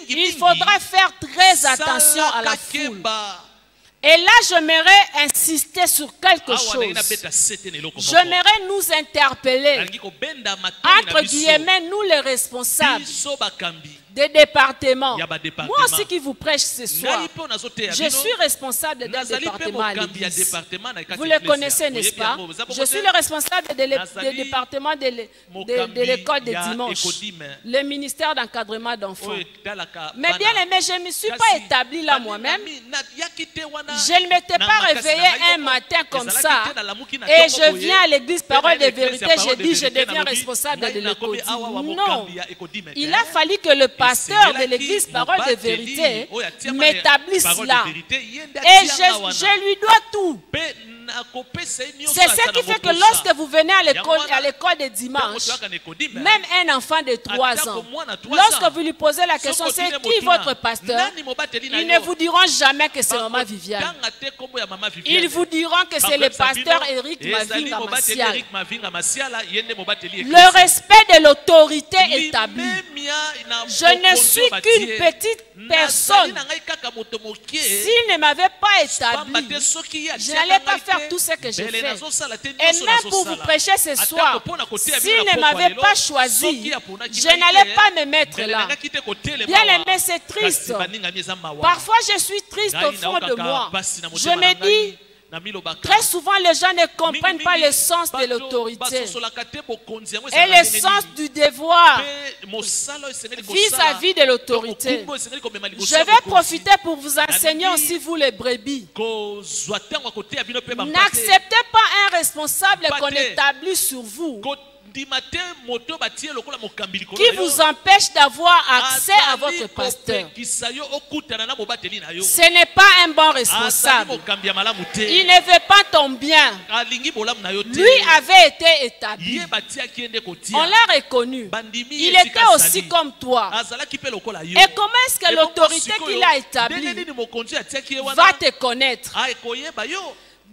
il faudra faire très attention à la foule. Et là, j'aimerais insister sur quelque chose. J'aimerais nous interpeller, entre guillemets, nous les responsables des départements. Moi aussi qui vous prêche ce soir, je suis responsable d'un département à l'église. Vous le connaissez, n'est-ce pas? Je suis le responsable du département de l'école de dimanche, le ministère d'encadrement d'enfants. Mais bien aimé, je ne me suis pas établi là moi-même. Je ne m'étais pas réveillé un matin comme ça et je viens à l'église Parole de Vérité, je dis je deviens responsable de l'école. Non, il a fallu que le pasteur de l'église Parole de Vérité m'établisse là. Et je lui dois tout. C'est ce qui fait que lorsque vous venez à l'école de dimanche, même un enfant de 3 ans, lorsque vous lui posez la question, c'est qui votre pasteur? Ils ne vous diront jamais que c'est Maman Viviane. Ils vous diront que c'est le pasteur Eric Mavinga Masiala. Le respect de l'autorité établie. Je ne suis qu'une petite personne. S'il ne m'avait pas établi, je n'allais pas faire tout ce que j'ai fait. Et même pour vous prêcher ce soir, s'il ne m'avait pas choisi, je n'allais pas me mettre là. Bien aimé, c'est triste. Parfois, je suis triste au fond de moi. Je me dis, très souvent, les gens ne comprennent pas le sens de l'autorité et le sens du devoir vis-à-vis de l'autorité. Je vais profiter pour vous enseigner aussi, vous les brebis. N'acceptez pas un responsable qu'on établit sur vous qui vous empêche d'avoir accès à votre pasteur. Ce n'est pas un bon responsable. Il ne veut pas ton bien. Lui avait été établi. On l'a reconnu. Il était aussi comme toi. Et comment est-ce que l'autorité qu'il a établie va te connaître?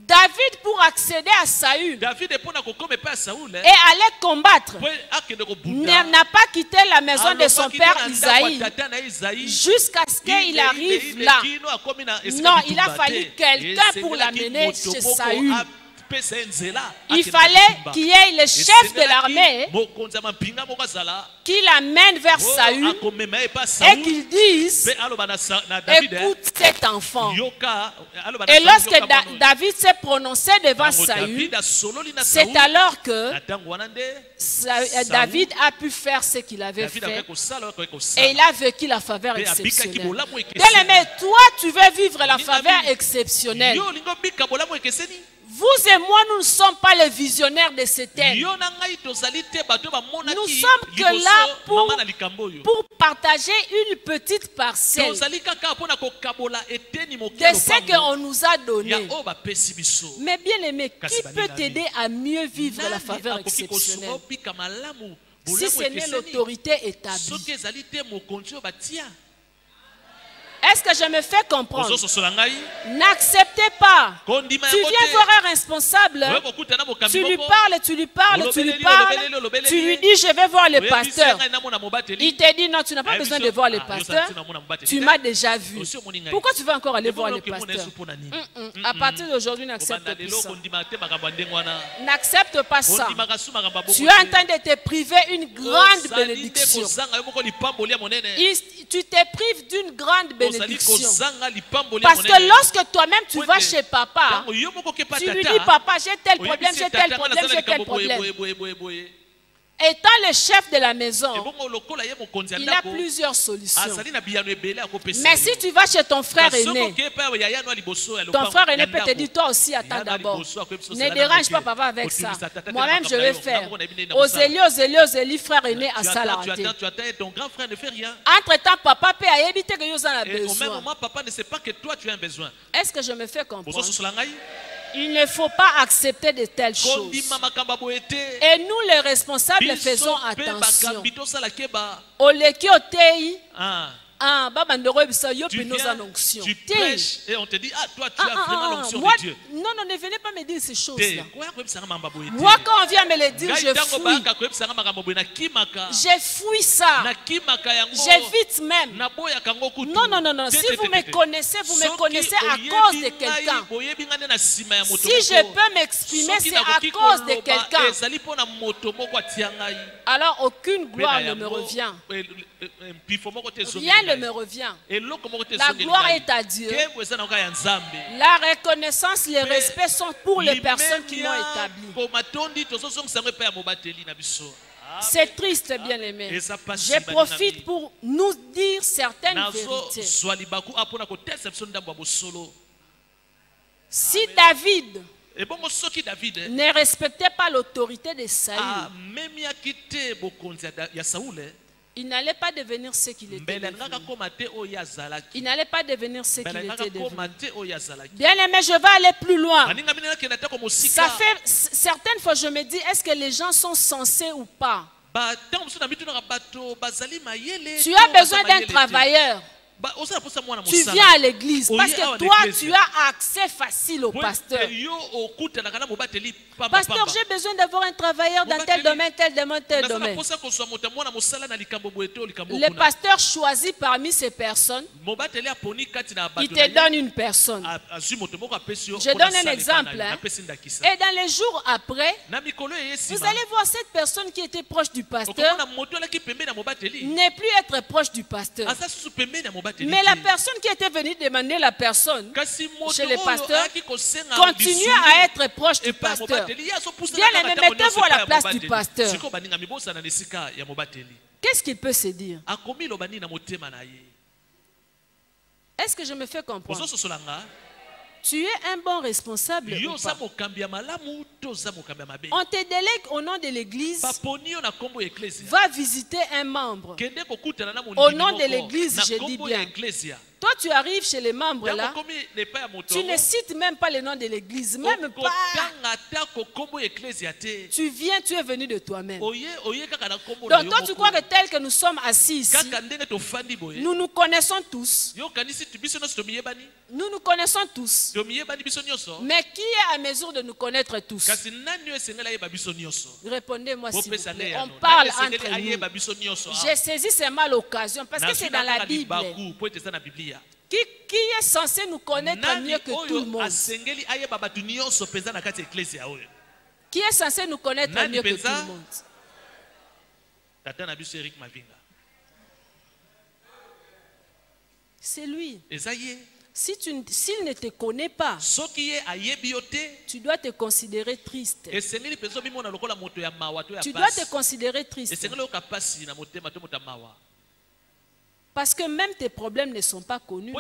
David, pour accéder à Saül et aller combattre, n'a pas quitté la maison de son père Isaïe jusqu'à ce qu'il arrive là. Non, il a fallu quelqu'un pour l'amener chez Saül. Il fallait qu'il y ait le chef de l'armée qui l'amène vers Saül et qu'il dise: écoute cet enfant. Et lorsque David s'est prononcé devant Saül, c'est alors que David a pu faire ce qu'il avait fait et il a vécu la faveur exceptionnelle. Bien aimé, toi tu veux vivre la faveur exceptionnelle. Vous et moi, nous ne sommes pas les visionnaires de ce thème. Nous sommes que là pour partager une petite parcelle de ce qu'on nous a donné. Mais bien aimé, qui peut t'aider à mieux vivre la faveur exceptionnelle? si ce n'est l'autorité établie. soki ezali te mokonzi oyo batia. Est-ce que je me fais comprendre? Ozososola ngai. N'acceptez pas. Kondima Tu yango viens te. voir un responsable, Oyo kokutana mokambi tu lui moko. parles, tu lui parles, tu lui parles, tu lui dis je vais voir le pasteur. Il te dit non, tu n'as pas besoin de voir le pasteur, tu m'as déjà vu. Pourquoi tu vas encore aller voir le pasteur? À partir d'aujourd'hui, n'accepte pas ça. N'accepte pas ça. Tu es en train de te priver une grande bénédiction. Tu te prives d'une grande bénédiction. Parce que lorsque toi-même tu vas chez papa, tu lui dis papa, j'ai tel problème, j'ai tel problème, j'ai tel problème. Étant le chef de la maison, il a plusieurs solutions. Mais si tu vas chez ton frère aîné, ton frère aîné peut te dire toi aussi attends d'abord. Ne dérange pas papa avec ça. Moi-même je vais faire. Ozeli, frère aîné à Salarate. Entre-temps, papa peut éviter que vous en avez besoin. Au même moment, papa ne sait pas que toi tu as un besoin. Est-ce que je me fais comprendre? Il ne faut pas accepter de telles choses. Et nous, les responsables, faisons attention. Au leki au tei, baba ndoro ebisa yo pe nos annoncions. Tu prêches et on te dit toi tu as vraiment l'onction de Dieu. Non, ne venez pas me dire ces choses-là. Moi, quand on vient me le dire, je fuis. J'ai fui ça. J'évite même. Non. Si vous me connaissez à cause de quelqu'un. Si je peux m'exprimer, c'est à cause de quelqu'un. Alors, aucune gloire ne me revient. Rien ne me revient. La gloire est à Dieu. La reconnaissance, le respect sont pour les personnes qui m'ont établi. C'est triste, bien-aimé. Je profite pour nous dire certaines vérités. Si David ne respectait pas l'autorité de Saül, il n'allait pas devenir ce qu'il était devenu. Il n'allait pas devenir ce qu'il était devenu. Bien-aimé, je vais aller plus loin. Ça fait certaines fois, je me dis, est-ce que les gens sont censés ou pas? Tu as besoin d'un travailleur. Tu viens à l'église parce que toi, tu as accès facile au pasteur. Pasteur, j'ai besoin d'avoir un travailleur dans tel domaine, tel domaine, tel domaine. Le pasteur choisit parmi ces personnes. Il te donne une personne. Je donne un exemple. Et dans les jours après, vous allez voir cette personne qui était proche du pasteur ne plus être proche du pasteur. Mais la personne qui était venue demander la personne chez le pasteur continue à être proche du pasteur. Bien aimé, mettez-vous à la place du pasteur. Qu'est-ce qu'il peut se dire? Est-ce que je me fais comprendre? Tu es un bon responsable ou pas? On te délègue au nom de l'église. Va visiter un membre. Au nom de l'église, je dis bien. Toi, tu arrives chez les membres là, tu ne cites même pas le nom de l'église, même pas. Tu viens, tu es venu de toi-même. Donc toi, tu crois que tel que nous sommes assis ici, nous nous connaissons tous. Nous nous connaissons tous. Mais qui est à mesure de nous connaître tous? Répondez-moi s'il vous plaît. On parle entre nous. J'ai saisi seulement l'occasion parce que c'est dans la Bible. Qui est censé nous connaître mieux que tout le monde? Qui est censé nous connaître mieux que tout le monde? C'est lui. S'il ne te connaît pas, tu dois te considérer triste. Tu dois te considérer triste. Parce que même tes problèmes ne sont pas connus.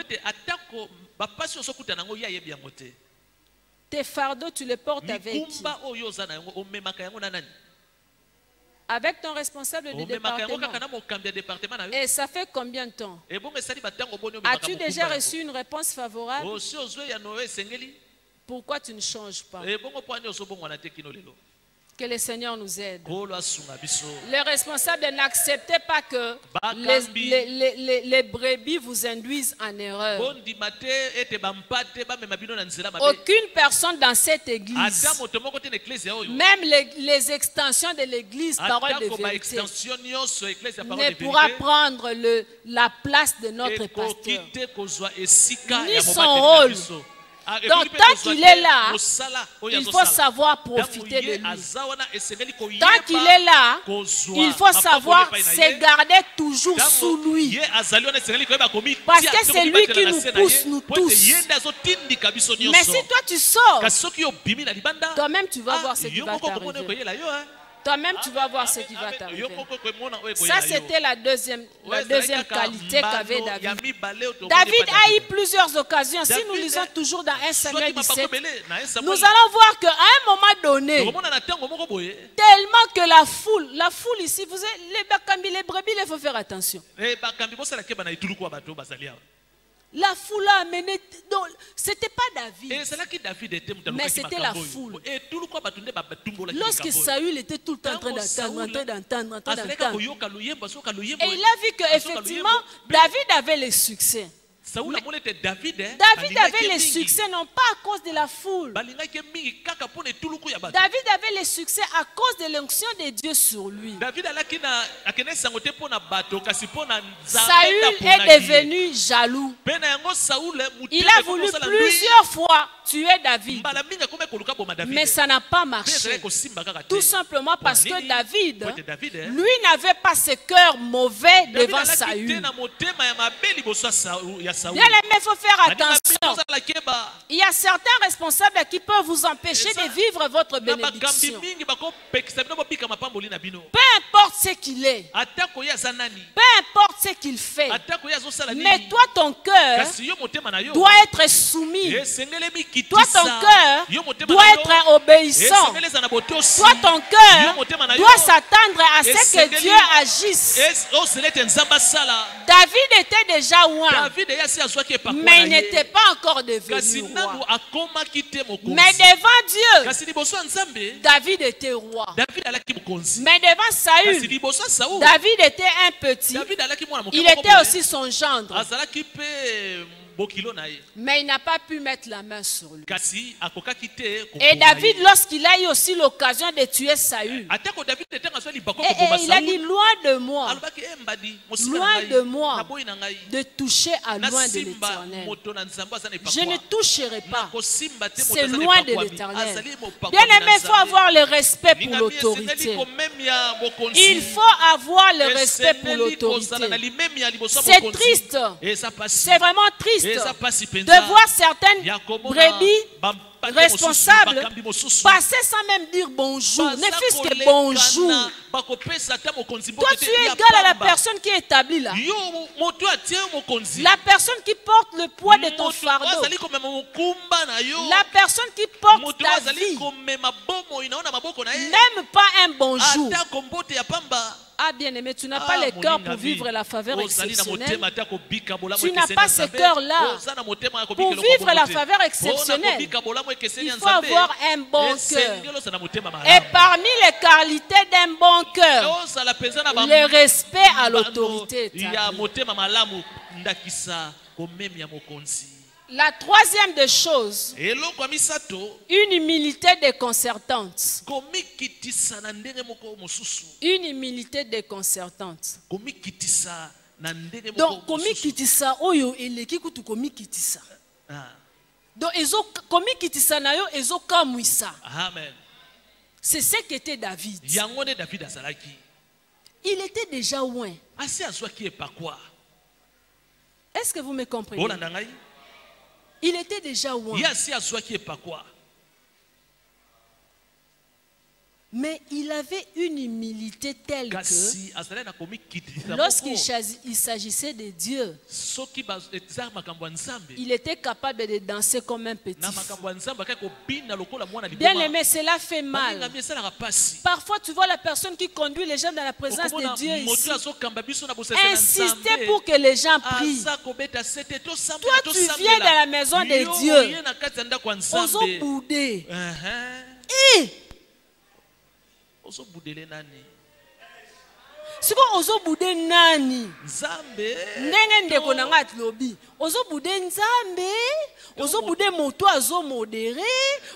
Tes fardeaux, tu les portes avec qui? Avec ton responsable de département. Et ça fait combien de temps? As-tu déjà reçu une réponse favorable? Pourquoi tu ne changes pas? Que le Seigneur nous aide. Kolo asunga biso. Les responsables, n'acceptez pas que Bakambi. les brebis vous induisent en erreur. Bondima te ete bampate bamema bino na nzela mabe. Aucune personne dans cette église, Ata moto moko te na eklezia oyo. même les extensions de l'église, parole de Atako ba vérité, extension nyonso eklezia parole ne de pourra vérité. prendre la place de notre pasteur. Ekoki te kozwa esika Ni ya son mobateli na rôle. biso. Donc tant qu'il est là, il faut savoir profiter de lui. Tant qu'il est là, il faut savoir se garder toujours sous lui. Parce que c'est lui qui nous pousse, nous tous. Mais si toi tu sors, toi-même tu vas voir ce qui va t'arriver. Toi-même tu vas voir ce qui va t'arriver. Ça c'était la deuxième qualité qu'avait David. David a eu plusieurs occasions. Si nous lisons toujours dans 1 Samuel 17, nous allons voir qu'à un moment donné, tellement que la foule ici, vous savez, les brebis, il faut faire attention. La foule a amené, c'était pas David, mais c'était la foule. Lorsque Saül était tout le temps en train d'entendre, et il a vu qu'effectivement, David avait le succès. David avait le succès non pas à cause de la foule. David avait le succès à cause de l'onction de Dieu sur lui. Saül est devenu jaloux. Il a voulu plusieurs fois tuer David, mais ça n'a pas marché. Tout simplement parce que David, lui, n'avait pas ce cœur mauvais devant Saül. Bien aimé, il faut faire attention. Il y a certains responsables qui peuvent vous empêcher de vivre votre bénédiction. Peu importe ce qu'il est, peu importe ce qu'il fait, mais toi, ton cœur doit être soumis. Toi, ton cœur doit être obéissant. Toi, ton cœur doit s'attendre à ce que Dieu agisse. David était déjà loin, mais il n'était pas encore devenu roi. Mais devant Dieu, David était roi. Mais devant Saül, David était un petit. Il était aussi son gendre. Mais il n'a pas pu mettre la main sur lui. Et David, lorsqu'il a eu aussi l'occasion de tuer Saül, il a dit, loin de moi, de toucher à loin de l'Éternel. Je ne toucherai pas. C'est loin de l'Éternel. Bien aimé, il faut avoir le respect pour l'autorité. Il faut avoir le respect pour l'autorité. C'est triste. C'est vraiment triste de voir certaines brebis responsables passer sans même dire bonjour, ne fût-ce que bonjour. Toi, tu es égal à la personne qui est établie là. La personne qui porte le poids de ton fardeau. La personne qui porte ta vie. Même pas un bonjour. Ah, bien-aimé, tu n'as pas le cœur pour vivre la faveur exceptionnelle. Tu n'as pas ce cœur-là. Pour vivre la faveur exceptionnelle, il faut avoir un bon cœur. Et parmi les qualités d'un bon cœur, le respect à l'autorité. La troisième des choses, une humilité déconcertante. Une humilité déconcertante. Donc, komikitisa oyo eleki kutu komikitisa. Donc, komikitisa na yo ezokamwisa. C'est ce qu'était David. Il était déjà loin. Est-ce que vous me comprenez? Il était déjà loin. Mais il avait une humilité telle que lorsqu'il s'agissait de Dieu, il était capable de danser comme un petit. Bien aimé, cela fait mal. Parfois, tu vois la personne qui conduit les gens dans la présence de Dieu ici, insister pour que les gens prient. Toi, tu viens dans la maison de Dieu, aux boudés. Ozo budele nani? Siko ozo bude nani? Nzambe. Ndenge ndeko na nga lobi. Ozo bude nzambe, ozo bude moto azo modéré,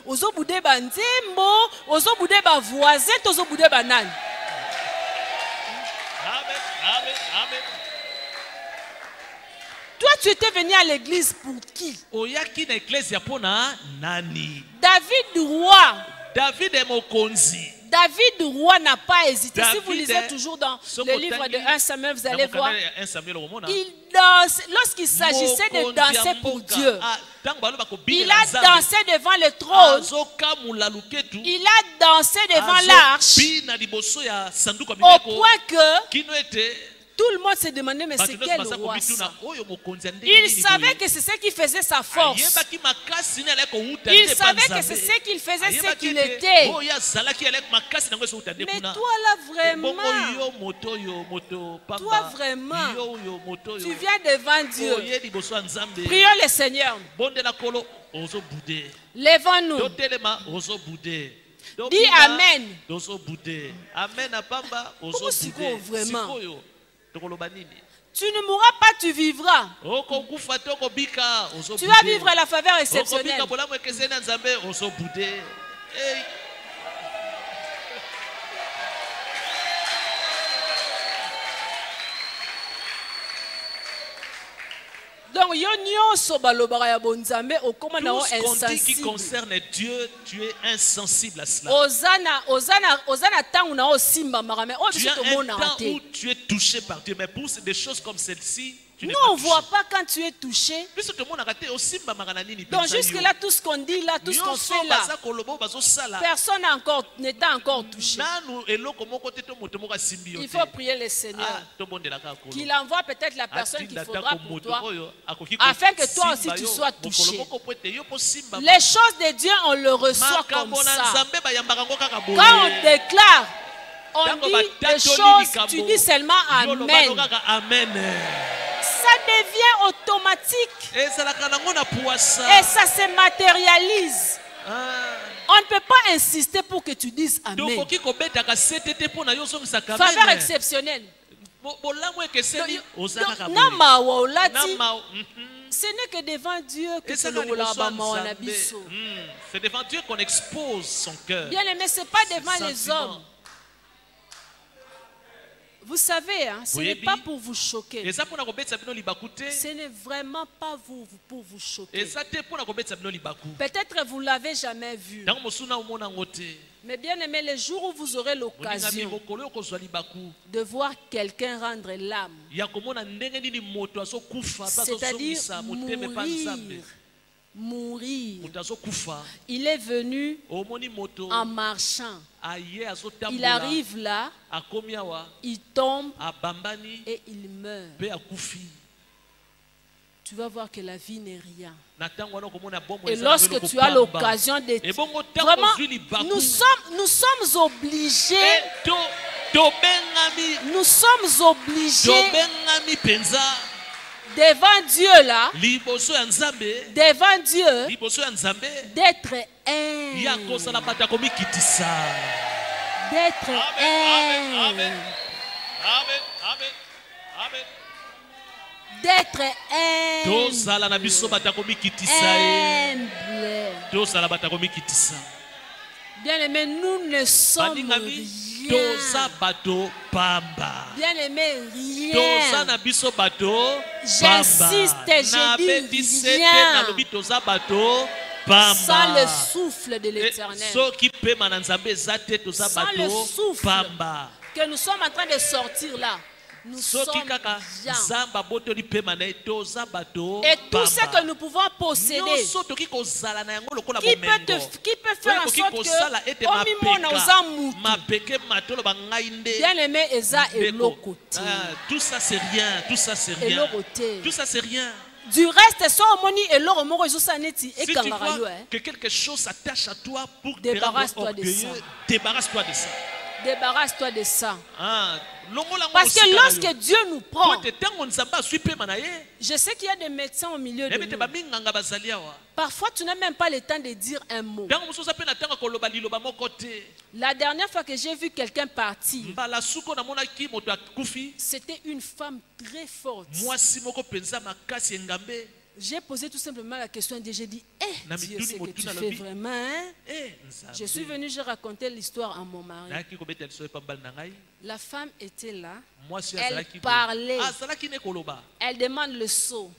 ozo bude banzembo, ozo bude ba voisin, ozo bude banani. Amen, amen, amen. Toi, tu étais venu à l'église pour qui? Oyaki na église ya pona nani? David roi. David est mokonzi. David roi n'a pas hésité. David Si vous lisez toujours dans le livre de 1 Samuel, vous allez voir, il danse, lorsqu'il s'agissait de danser pour Dieu, il a dansé devant le trône, il a dansé devant l'arche, au point que tout le monde se demandait, mais c'est quel roi ça? Il savait que c'est ce qui faisait sa force. Il savait que c'est ce qu'il faisait, ce qu'il était. Mais toi là vraiment, tu viens devant Dieu. Prions le Seigneur. Lèvons-nous. Dis Amen. Comment c'est quoi vraiment? Tu ne mourras pas, tu vivras. Tu vas vivre la faveur exceptionnelle. Donc, tout ce qui concerne Dieu, tu es insensible à cela. Tu as un temps où tu es touché par Dieu, mais pour des choses comme celle-ci, nous, on ne voit pas quand tu es touché. Donc jusque-là, tout ce qu'on dit là, tout ce qu'on fait là, personne n'est encore touché. Il faut prier le Seigneur qu'il envoie peut-être la personne qu'il faudra pour toi, afin que toi aussi tu sois touché. Les choses de Dieu, on le reçoit comme ça. Quand on déclare, on dit les choses, tu dis seulement Amen. Ça devient automatique et ça se matérialise. On ne peut pas insister pour que tu dises Amen. Faveur exceptionnelle. Ce n'est que devant Dieu que c'est devant Dieu qu'on expose son cœur. Bien aimé, ce n'est pas devant les hommes. Vous savez, hein, ce n'est pas pour vous choquer. Ce n'est vraiment pas pour vous choquer. Peut-être vous ne l'avez jamais vu. Mais bien aimé, le jour où vous aurez l'occasion de voir quelqu'un rendre l'âme, c'est-à-dire mourir, il est venu en marchant. Il arrive là, il tombe et il meurt. Tu vas voir que la vie n'est rien. Et lorsque tu as l'occasion de... Vraiment, nous sommes obligés... Nous sommes obligés... Devant Dieu là, devant Dieu, d'être humble. D'être humble. D'être humble. Bien aimé, nous ne sommes rien. Bien aimé, rien. J'insiste, je dis rien. Sans le souffle de l'Éternel. Sans le souffle que nous sommes en train de sortir là. Nous sommes bien. Et tout ce que nous pouvons posséder, qui peut faire en sorte que bien aimé Eza et l'autre. Tout ça c'est rien, tout ça c'est rien. Tout ça c'est rien. Du reste, si tu vois que quelque chose s'attache à toi pour te rendre orgueilleux, débarrasse-toi de ça. Débarrasse-toi de ça. Ah, Parce que lorsque Dieu nous prend, je sais qu'il y a des médecins au milieu de nous. Parfois, tu n'as même pas le temps de dire un mot. La dernière fois que j'ai vu quelqu'un partir, c'était une femme très forte. J'ai posé tout simplement la question à Dieu. J'ai dit, Dieu, c'est que tu fais vraiment. Hein? Je suis venu, j'ai raconté l'histoire à mon mari. La femme était là. Elle parlait. Elle demande le seau.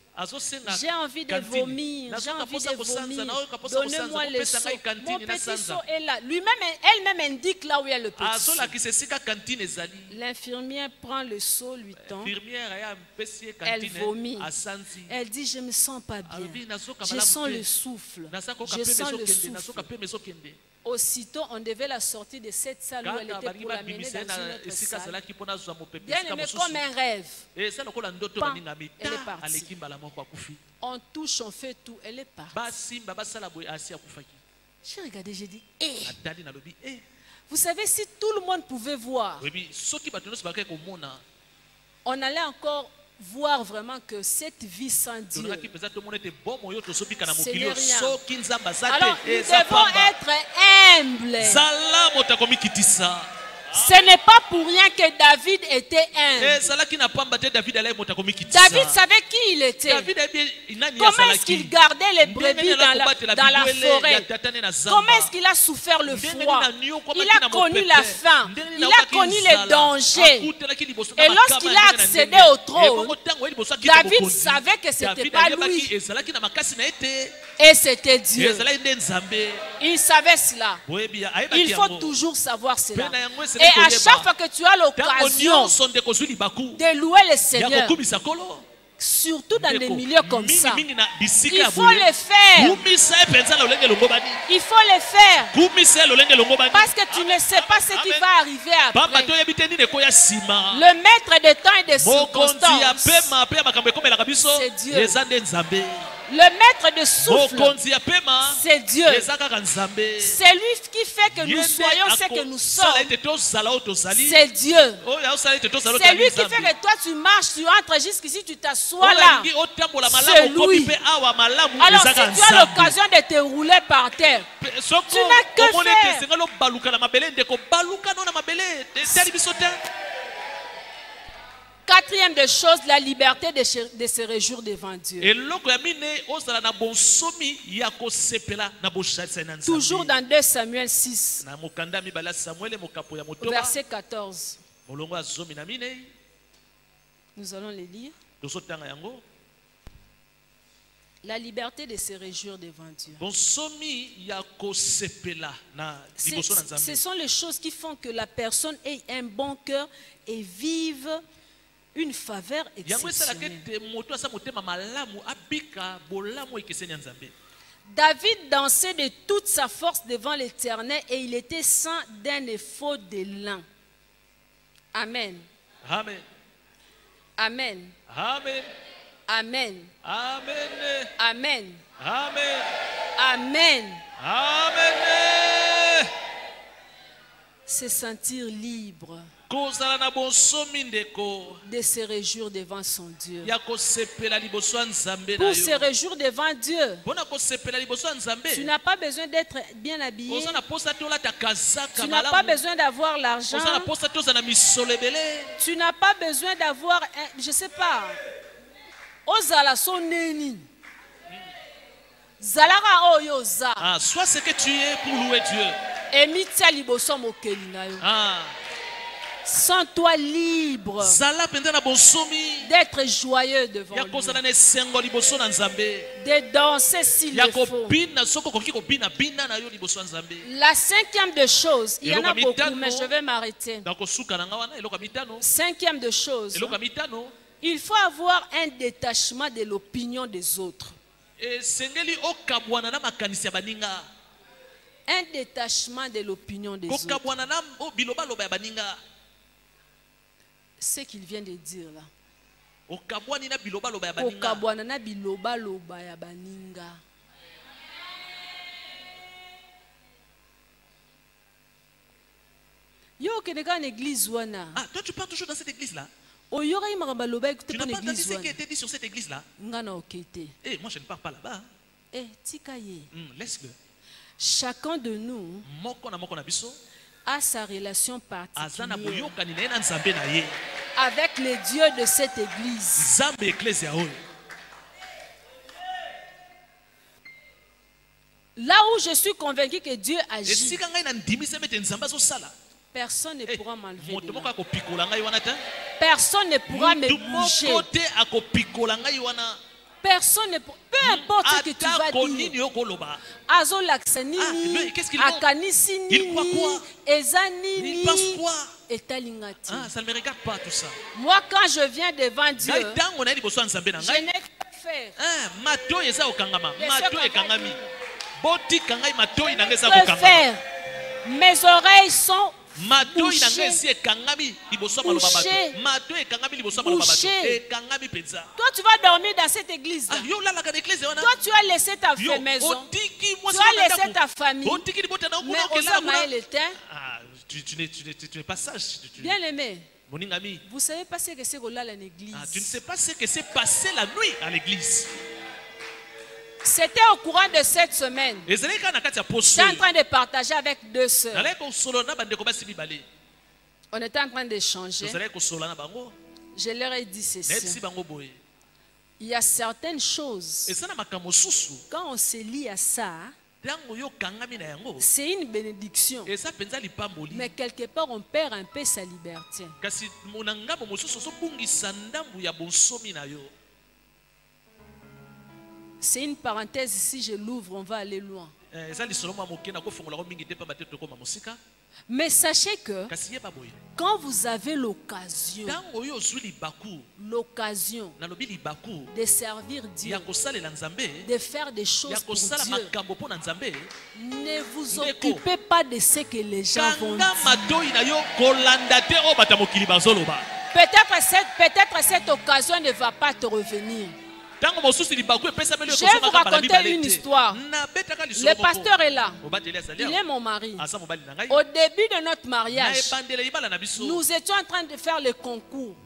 J'ai envie de vomir. J'ai envie de vomir. Donnez-moi le seau. Mon petit seau est là. Elle-même indique là où il y a le petit seau. L'infirmière prend le seau, lui tend. Elle vomit. Elle dit, je ne me sens pas bien. Je sens le souffle. Je sens le souffle. Aussitôt, on devait la sortir de cette salle où elle était pour l'amener dans une autre salle. Bien aimé comme un rêve. Pan, elle est partie. On touche, on fait tout, elle est partie. J'ai regardé, j'ai dit, vous savez, si tout le monde pouvait voir, on allait encore voir vraiment que cette vie sans Dieu, ce n'est rien. Alors, nous devons être humbles. Ce n'est pas pour rien que David était humble. David savait qui il était. Comment est-ce qu'il gardait les brebis dans la forêt. Comment est-ce qu'il a souffert le froid. Il a connu la faim. Il a connu les dangers. Et lorsqu'il a accédé au trône, David savait que ce n'était pas lui. Et c'était Dieu. Il savait cela. Il faut toujours savoir cela. Et à chaque fois que tu as l'occasion de louer le Seigneur, surtout dans des milieux comme ça, il faut le faire. Il faut le faire. Parce que tu ne sais pas ce qui va arriver après. Le maître des temps et des circonstances, c'est Dieu. Le maître de souffle, c'est Dieu. C'est lui qui fait que nous soyons ce que nous sommes. C'est Dieu. C'est lui qui fait que toi tu marches, tu entres jusqu'ici, tu t'assois là. C'est lui. Alors si tu as l'occasion de te rouler par terre, tu n'as que faire. Quatrième des choses, la liberté de se réjouir devant Dieu. Toujours dans 2 Samuel 6, verset 14. Nous allons les lire. La liberté de se réjouir devant Dieu. Ce sont les choses qui font que la personne ait un bon cœur et vive une faveur exceptionnelle. David dansait de toute sa force devant l'Éternel et il était saint d'un éphod de lin. Amen. Amen. Amen. Amen. Amen. Amen. Amen. Amen. Amen. Amen. Se sentir libre de se réjouir devant son Dieu. Pour se réjouir devant Dieu, tu n'as pas besoin d'être bien habillé. Tu n'as pas besoin d'avoir l'argent. Tu n'as pas besoin d'avoir, je ne sais pas, sois ce que tu es pour louer Dieu. Sens-toi libre d'être joyeux devant lui, de danser s'il le faut. La cinquième de choses, il y en a beaucoup, mais je vais m'arrêter. Cinquième de choses, il faut avoir un détachement de l'opinion des autres. Un détachement de l'opinion des autres. Ce qu'il vient de dire là. Yo Ah, toi tu pars toujours dans cette église-là. Tu Tu n'as pas entendu ce qui a été dit sur cette église-là. Eh, moi je ne pars pas là-bas. Laisse-le. Chacun de nous a sa relation particulière avec les dieux de cette église. Là où je suis convaincu que Dieu agit, personne ne pourra m'enlever de là. Personne ne pourra me bouger. Personne ne pourra. Peu importe ce que tu vas dire. Azolaksa nini, akanisi nini, ezanini, etalingati. Ça ne me regarde pas tout ça. Moi, quand je viens devant Dieu, je n'ai qu'à faire. Que faire? Mes oreilles sont bouchées. Toi, tu vas dormir dans cette église. Toi, tu as laissé ta maison. Tu as laissé ta famille. Mais Osama est l'éteint. Tu n'es pas sage. Bien aimé. Vous ne savez pas ce que c'est que là en église. Tu ne sais pas ce que s'est passé la nuit à l'église. C'était au courant de cette semaine. J'étais en train de partager avec deux sœurs. On était en train d'échanger. Je leur ai dit ceci. Il y a certaines choses, quand on se lie à ça, c'est une bénédiction. Mais quelque part, on perd un peu sa liberté. C'est une parenthèse, si je l'ouvre, on va aller loin. Mais sachez que quand vous avez l'occasion de servir Dieu, de faire des choses pour Dieu, ne vous occupez pas de ce que les gens vont dire. Peut-être cette occasion ne va pas te revenir. Je vais vous raconter une histoire. Le pasteur est là. Il est mon mari. Au début de notre mariage, nous étions en train de faire le concours.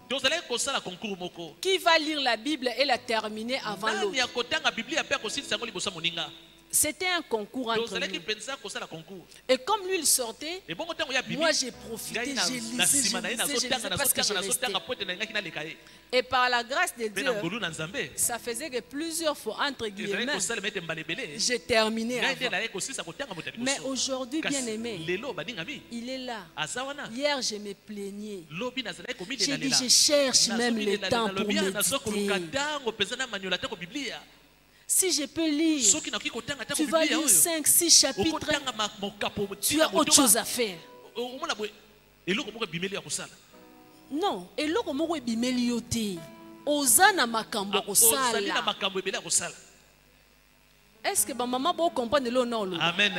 Qui va lire la Bible et la terminer avant l'autre? C'était un concours entre nous. Et comme lui il sortait, moi j'ai profité, j'ai lisé parce que j'ai resté. Et par la grâce de Dieu, ça faisait que plusieurs fois, entre guillemets, j'ai terminé avant. Mais aujourd'hui, bien aimé, il est là. Hier, je me plaignais. J'ai dit, je cherche même le temps pour méditer. Si je peux lire, tu vas lire 5-6 chapitres, tu as autre chose à faire. Non, eloko moko ebimeli yo te. Oza na makambo kosala. Est-ce que ba maman bo comprendre le non lo? Amen.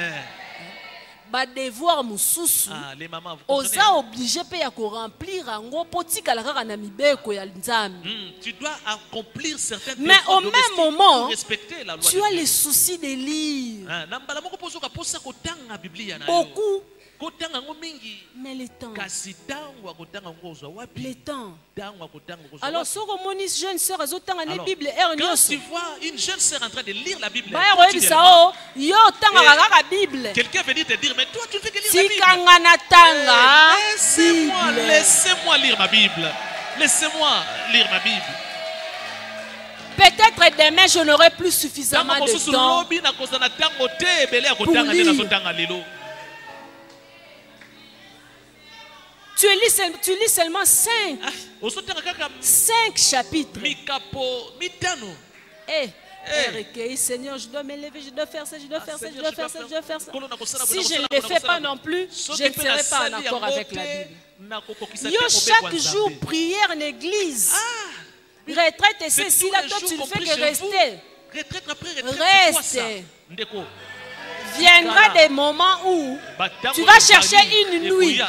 Ba devoir mususu. Les mamans, oza obligé pe ya ko remplir ango potika la kaka na mibeko ya nzambe. Tu dois accomplir certaines mais au même moment, tu as le souci de lire. Beaucoup. Mais le temps. Le temps. Alors, si on une jeune sœur, quand tu vois une jeune sœur en train de lire la Bible, quelqu'un veut te dire, mais toi tu ne fais que lire la Bible. Laissez-moi lire ma Bible. Laissez-moi lire ma Bible. Peut-être demain je n'aurai plus suffisamment de temps pour lire. Tu lis seulement 5 chapitres. Seigneur, je dois me lever, je dois faire ça, je dois faire ça, je dois faire ça, je dois faire ça. Si je ne le fais pas non plus, je ne serai pas en accord avec la Bible. Chaque jour, prière en église. Retraite et ceci, là, toi tu ne fais que rester. Reste. Viendra des moments où tu vas chercher une nuit.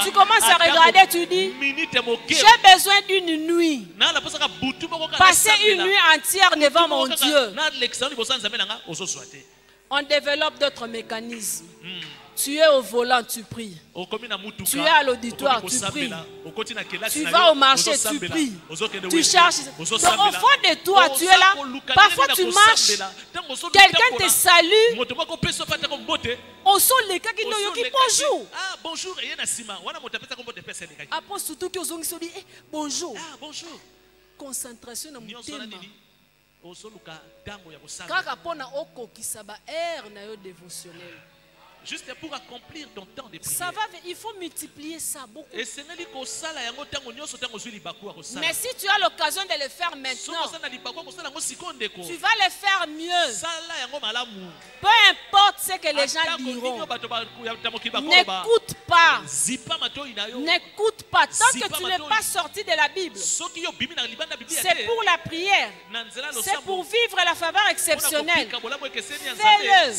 Tu commences à regarder, tu dis, j'ai besoin d'une nuit. Passer une nuit entière devant mon Dieu. on développe d'autres mécanismes. Tu es au volant, tu pries. Tu es à l'auditoire, tu pries. Tu vas au marché, tu pries. Tu cherches. Donc, au fond de toi, tu es là. Parfois, tu marches. Quelqu'un te salue. Au sol, les gars qui n'ont dit bonjour. Ah, bonjour. Après, surtout qu'ils ont dit bonjour. Ah, bonjour. Concentration dans mon thème. Kaka pona oko kisaba air na yo dévotionnel. Juste pour accomplir ton temps de prière. Ça va, il faut multiplier ça beaucoup. Mais si tu as l'occasion de le faire maintenant, tu vas le faire mieux. Peu importe ce que les gens diront. N'écoute pas. N'écoute pas. Tant que tu n'es pas sorti de la Bible, c'est pour la prière. C'est pour vivre la faveur exceptionnelle. Fais-le.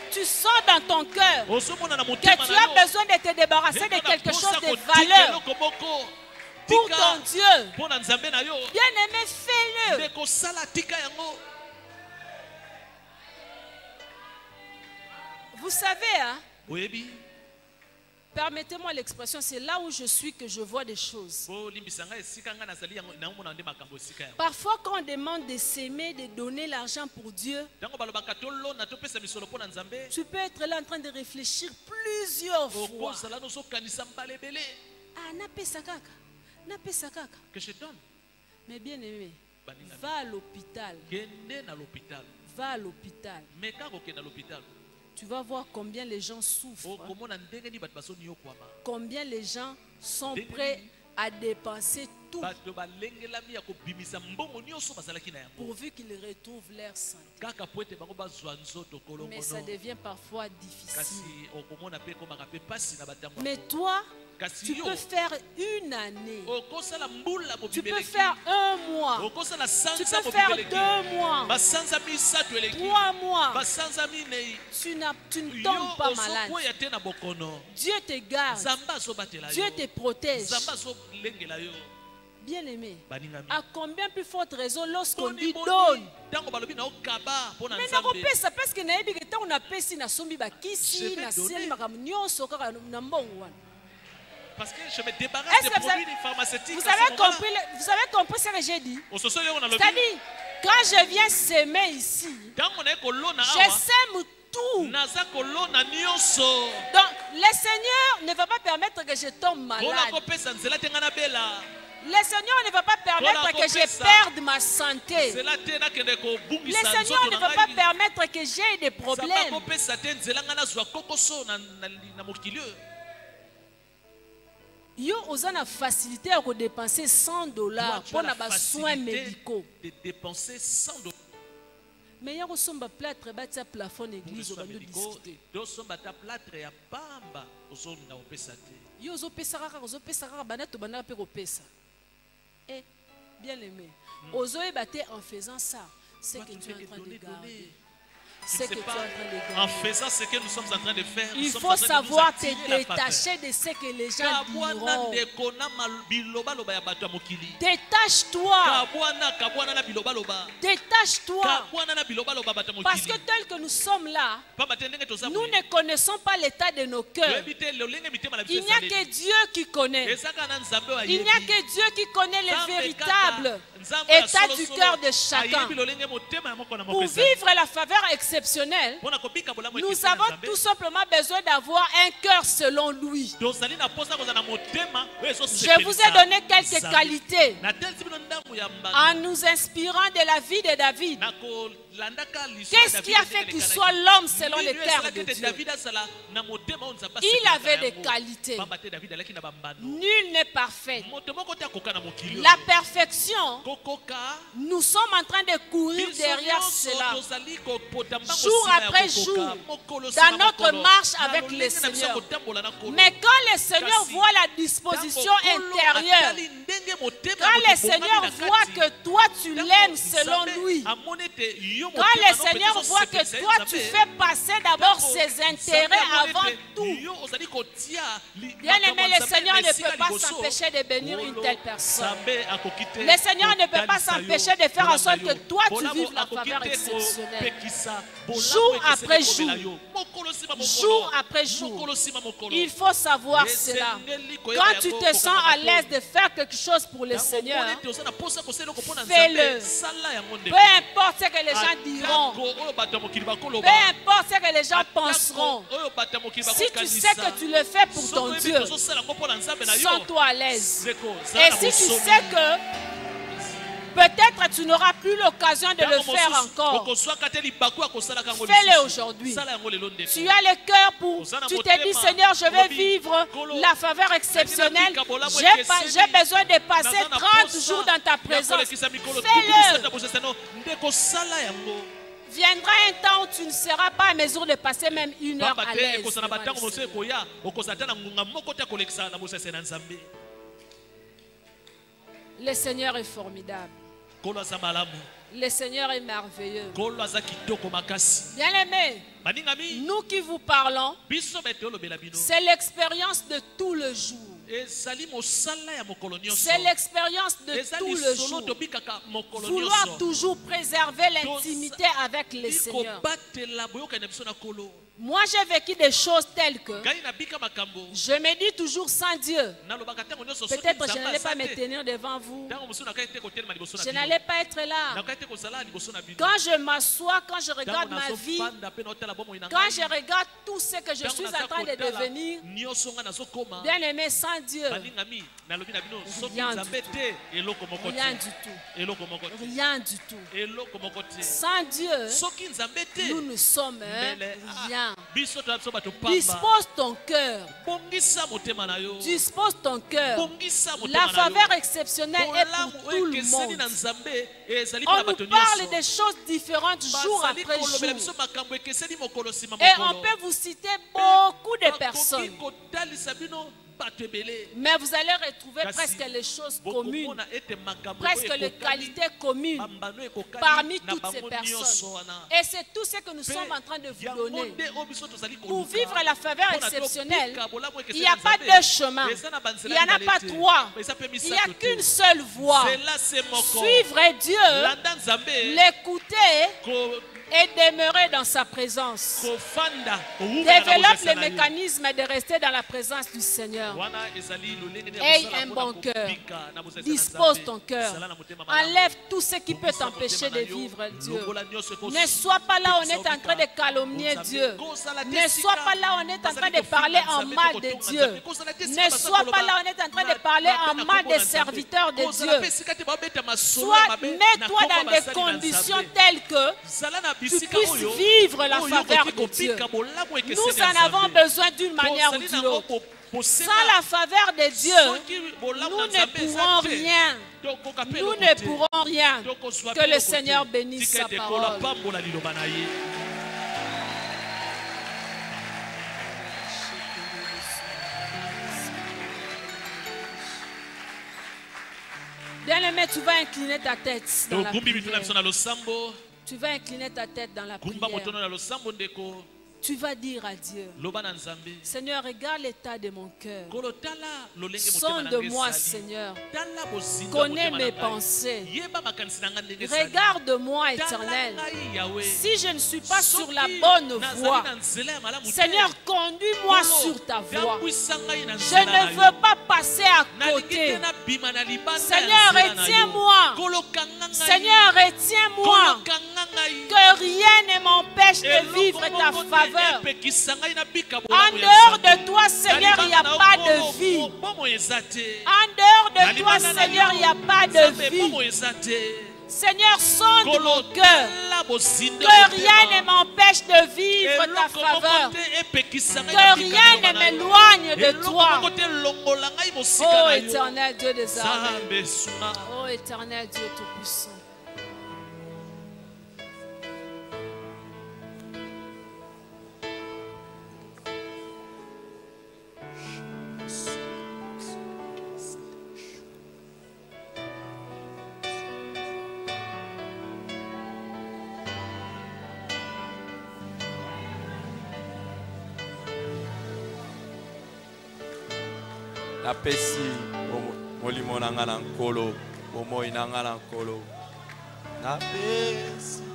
Tu sens dans ton cœur que tu as besoin de te débarrasser de quelque chose de valeur pour ton Dieu. Bien-aimé, fais-le. Vous savez, hein? Permettez-moi l'expression, c'est là où je suis que je vois des choses. Parfois, quand on demande de s'aimer, de donner l'argent pour Dieu, tu peux être là en train de réfléchir plusieurs fois. Ah, n'a pas ça. Que je donne. Mais bien aimé, va à l'hôpital. Va à l'hôpital. Tu vas voir combien les gens souffrent. Combien les gens sont prêts à dépenser tout pourvu qu'ils retrouvent leur santé. Mais ça devient parfois difficile. Mais toi, tu peux faire une année. Tu peux faire un mois. Tu peux faire 2 mois. 3 mois. Tu ne tombes pas malade. Dieu te garde. Dieu te protège. Bien aimé, à combien plus forte raison lorsqu'on dit donne? Mais ça parce que on a pesi na sombi bakisi na sel makamnyo soka na mbongo. Parce que je me débarrasse des produits pharmaceutiques. Vous avez compris ce que j'ai dit? C'est-à-dire, quand je viens s'aimer ici, je sème tout. Donc, le Seigneur ne va pas permettre que je tombe malade. Le Seigneur ne va pas permettre que je perde ma santé. Le Seigneur ne va pas permettre que j'ai des problèmes. Yo oza na facilité à dépenser $100 pour les soins médicaux. De dépenser $100. Mais il y a aussi un plâtre qui plafond d'église. Bien aimé, en faisant ça, c'est que tu es en train de garder. C'est que tu es en train de garder. En faisant ce que nous sommes en train de faire, il faut savoir te détacher de ce que les gens diront. Détache-toi. Détache-toi. Parce que tel que nous sommes là, nous ne connaissons pas l'état de nos cœurs. Il n'y a que Dieu qui connaît. Il n'y a que Dieu qui connaît le véritable état du cœur de chacun. Pour vivre la faveur exceptionnelle, nous avons tout simplement besoin d'avoir un cœur selon lui. Je vous ai donné quelques qualités en nous inspirant de la vie de David. Qu'est-ce qui a fait qu'il soit l'homme selon le cœur de Dieu? Il avait des qualités. Nul n'est parfait. La perfection, nous sommes en train de courir derrière cela. Jour après jour, dans notre marche avec le Seigneur. Mais quand le Seigneur voit la disposition intérieure, Quand le Seigneur voit que toi tu l'aimes selon lui, quand le Seigneur voit que toi tu fais passer d'abord ses intérêts avant tout, bien aimé, le Seigneur ne peut pas s'empêcher de bénir une telle personne. Le Seigneur ne peut pas s'empêcher de faire en sorte que toi tu vives la faveur exceptionnelle. Jour après jour, jour après jour, il faut savoir cela. Quand tu te sens à l'aise de faire quelque chose pour le Seigneur, fais-le. Peu importe ce que les gens diront, peu importe ce que les gens penseront, si tu sais que tu le fais pour ton Dieu, sens-toi à l'aise. Et si tu sais que peut-être tu n'auras plus l'occasion de le faire encore, fais-le aujourd'hui. Tu as le cœur pour... Tu te dis, Seigneur, je vais vivre la faveur exceptionnelle. J'ai besoin de passer 30 jours dans ta présence. Fais-le. Viendra un temps où tu ne seras pas à mesure de passer même 1 heure à l'aise. Le Seigneur est formidable. Le Seigneur est merveilleux. Bien aimé, nous qui vous parlons, c'est l'expérience de tout le jour. C'est l'expérience de tout le jour. Vouloir toujours préserver l'intimité avec le Seigneur. Moi, j'ai vécu des choses telles que je me dis toujours sans Dieu. Peut-être je n'allais pas me tenir devant vous. Je n'allais pas être là. Quand je m'assois, quand je regarde ma vie, quand je regarde tout ce que je suis en train de devenir, bien aimé, sans Dieu, rien du tout. Rien du tout. Rien du tout. Sans Dieu, nous ne sommes rien. Dispose ton cœur. Dispose ton cœur. La faveur exceptionnelle est pour tout le monde. On nous parle des choses différentes jour après jour. Et on peut vous citer beaucoup de personnes. Mais vous allez retrouver presque les choses communes, presque les qualités communes parmi toutes ces personnes. Et c'est tout ce que nous sommes en train de vous donner. Pour vivre la faveur exceptionnelle, il n'y a pas deux chemins, il n'y en a pas trois, il n'y a qu'une seule voie. Suivre Dieu, l'écouter et demeurer dans sa présence. Développe le mécanisme de rester dans la présence du Seigneur. Aie un bon cœur. Dispose ton cœur. Enlève tout ce qui peut t'empêcher de vivre Dieu. Ne sois pas là où on est en train de calomnier Dieu. Ne sois pas là où on est en train de parler en mal de Dieu. Ne sois pas là où on est en train de parler en mal des serviteurs de Dieu. Mets-toi dans des conditions telles que tu puisses vivre la faveur de Dieu. Nous en avons besoin d'une manière ou d'une autre. Sans la faveur de Dieu, nous ne pourrons rien. Nous ne pourrons rien. Que le Seigneur bénisse sa parole. Bien-aimé, tu vas incliner ta tête dans la prière. Tu vas incliner ta tête dans la prière. Tu vas dire à Dieu, Seigneur, regarde l'état de mon cœur. Sonde-moi, Seigneur. Connais mes pensées. Regarde-moi, Éternel. Si je ne suis pas sur la bonne voie, Seigneur, conduis-moi sur ta voie. Je ne veux pas passer à côté. Seigneur, retiens-moi. Seigneur, retiens-moi. Que rien ne m'empêche de vivre ta faveur. En dehors de toi, Seigneur, il n'y a pas de vie. En dehors de toi, Seigneur, il n'y a pas de vie. Seigneur, sonde mon cœur. Que rien ne m'empêche de vivre ta faveur. Que rien ne m'éloigne de toi. Oh éternel Dieu des armées. Oh éternel Dieu tout-puissant. napesi molimo na nga na nkolo bomoi na nga na nkolo napesi.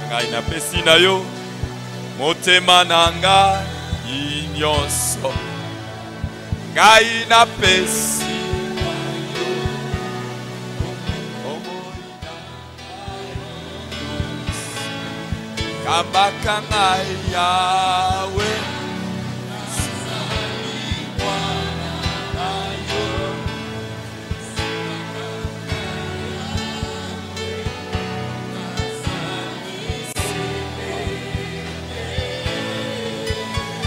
ngai napesi na yo motema na ngai nyonso ngai napesi na yo kabaka ngai yawe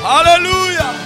Hallelujah.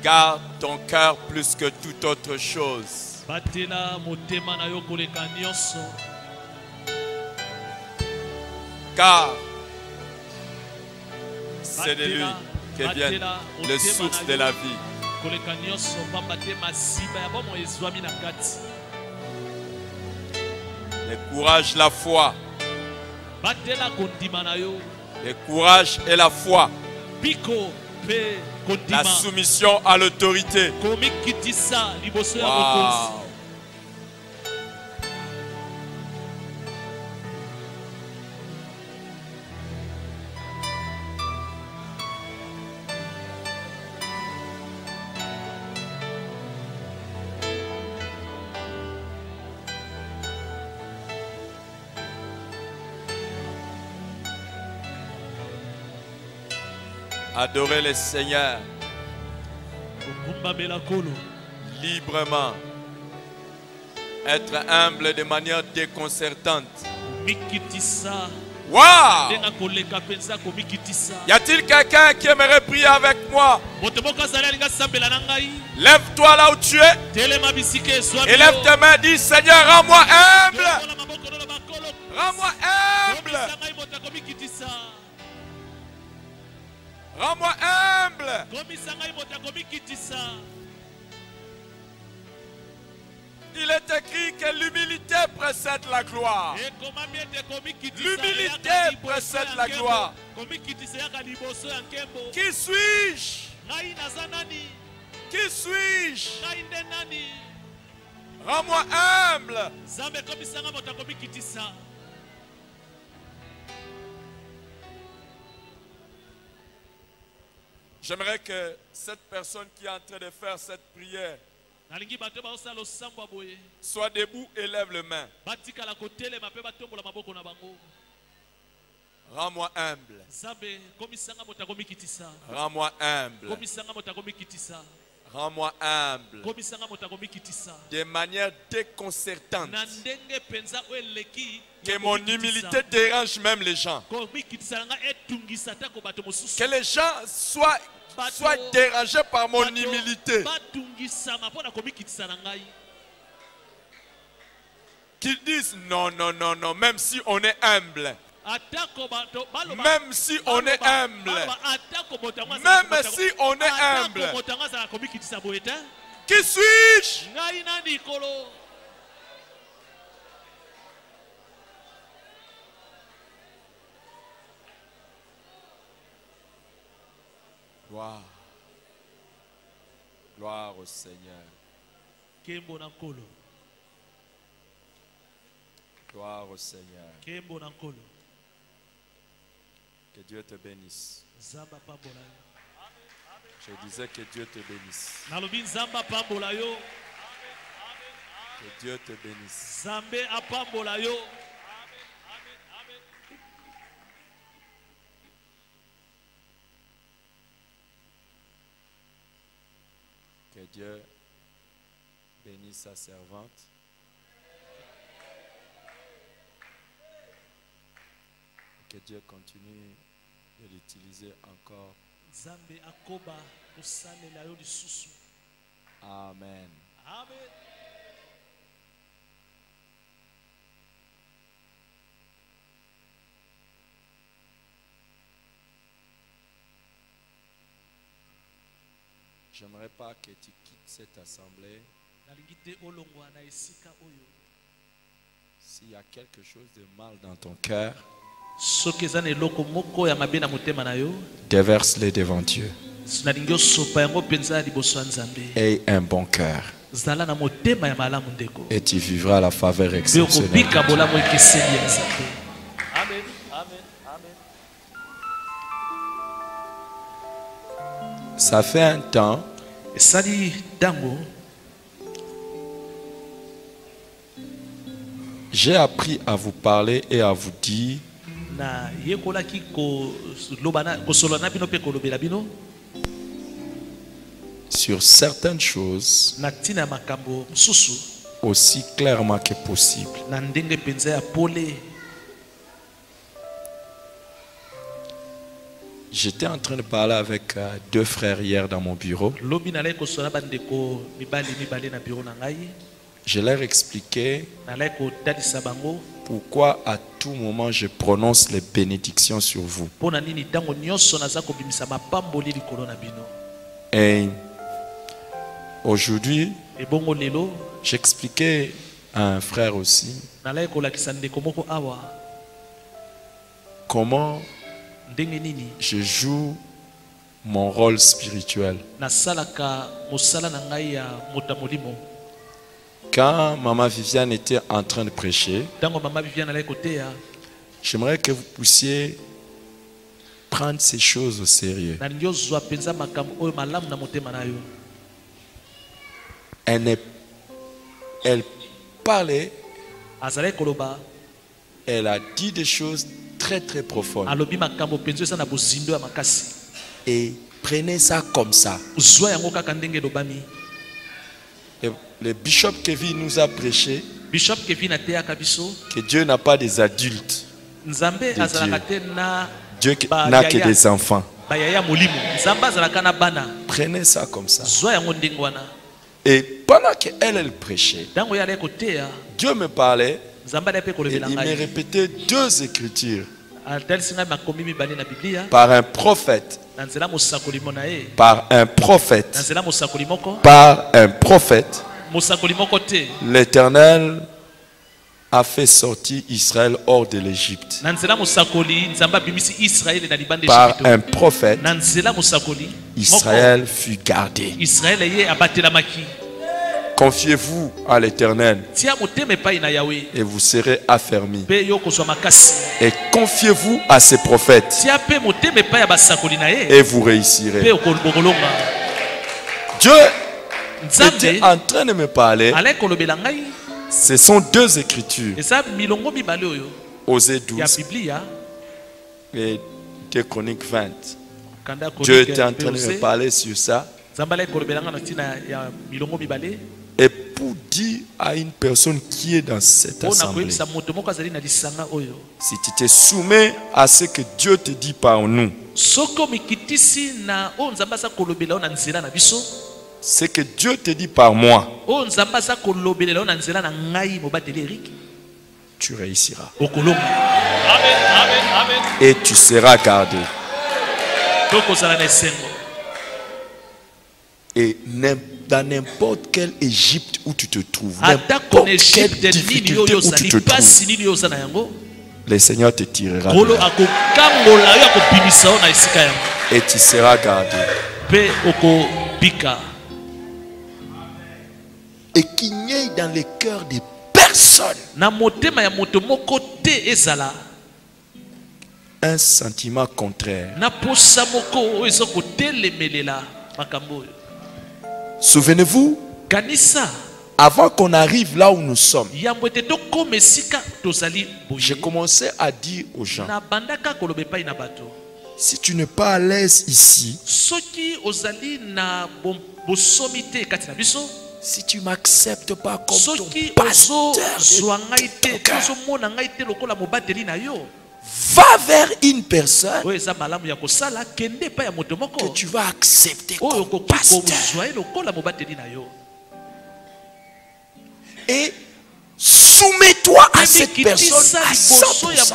Garde ton cœur plus que toute autre chose. Car c'est de lui que vient les sources de la vie. Le courage, la foi. Le courage et la foi La soumission à l'autorité. Wow. Adorer le Seigneur librement. Être humble de manière déconcertante. Wow! Y a-t-il quelqu'un qui aimerait prier avec moi? Lève-toi là où tu es. Et lève tes mains, dis Seigneur, rends-moi humble. Rends-moi humble. Rends-moi humble. Il est écrit que l'humilité précède la gloire. L'humilité précède la gloire. Qui suis-je? Qui suis-je? Rends-moi humble. J'aimerais que cette personne qui est en train de faire cette prière soit debout et lève les mains. Rends-moi humble. Rends-moi humble. Rends-moi humble. De manière déconcertante. Que mon humilité dérange même les gens. Que les gens soient dérangés par mon humilité. Qu'ils disent non, non, non, non, même si on est humble. Même si on est humble. Même si on est humble. Qui suis-je? Gloire. Gloire au Seigneur. Gloire au Seigneur. Que Dieu te bénisse. Je disais que Dieu te bénisse. Que Dieu te bénisse. Que Dieu bénisse sa servante. Que Dieu continue de l'utiliser encore. Amen. Amen. J'aimerais pas que tu quittes cette assemblée. S'il y a quelque chose de mal dans ton cœur, déverse-les devant Dieu. Aie un bon cœur. Et tu vivras la faveur exceptionnelle. Amen. Amen. Amen. Ça fait un temps. J'ai appris à vous parler et à vous dire sur certaines choses aussi clairement que possible. J'étais en train de parler avec deux frères hier dans mon bureau. Je leur expliquais pourquoi à tout moment je prononce les bénédictions sur vous. Et aujourd'hui, j'expliquais à un frère aussi comment je joue mon rôle spirituel. Quand Maman Viviane était en train de prêcher, j'aimerais que vous puissiez prendre ces choses au sérieux. Elle parlait, elle a dit des choses très très profondes. Et prenez ça comme ça. Le bishop Kevin nous a prêché que Dieu n'a pas des adultes. Dieu n'a que des enfants. Prenez ça comme ça. Et pendant qu'elle prêchait, Dieu me parlait et il me répétait deux écritures par un prophète. Par un prophète. Par un prophète. L'Éternel a fait sortir Israël hors de l'Égypte. Par un prophète, Israël fut gardé. Confiez-vous à l'Éternel et vous serez affermis. Et confiez-vous à ces prophètes et vous réussirez. Dieu était en train de me parler. Ce sont deux écritures. Osée 12 et 2 Chroniques 20. Dieu était en train de me parler sur ça. Et pour dire à une personne qui est dans cette assemblée, si tu te soumets à ce que Dieu te dit par nous, ce que Dieu te dit par moi, tu réussiras. Et tu seras gardé. Et dans n'importe quelle Égypte où tu te trouves, n'importe quelle difficulté où tu te trouves, le Seigneur te tirera et tu seras gardé. Et qu'il n'y ait dans le cœur de personne un sentiment contraire. Souvenez-vous, avant qu'on arrive là où nous sommes, j'ai commencé à dire aux gens, si tu n'es pas à l'aise ici, si tu ne m'acceptes pas comme ton pasteur, va vers une personne que tu vas accepter comme pasteur. Et soumets-toi à cette personne à 100%.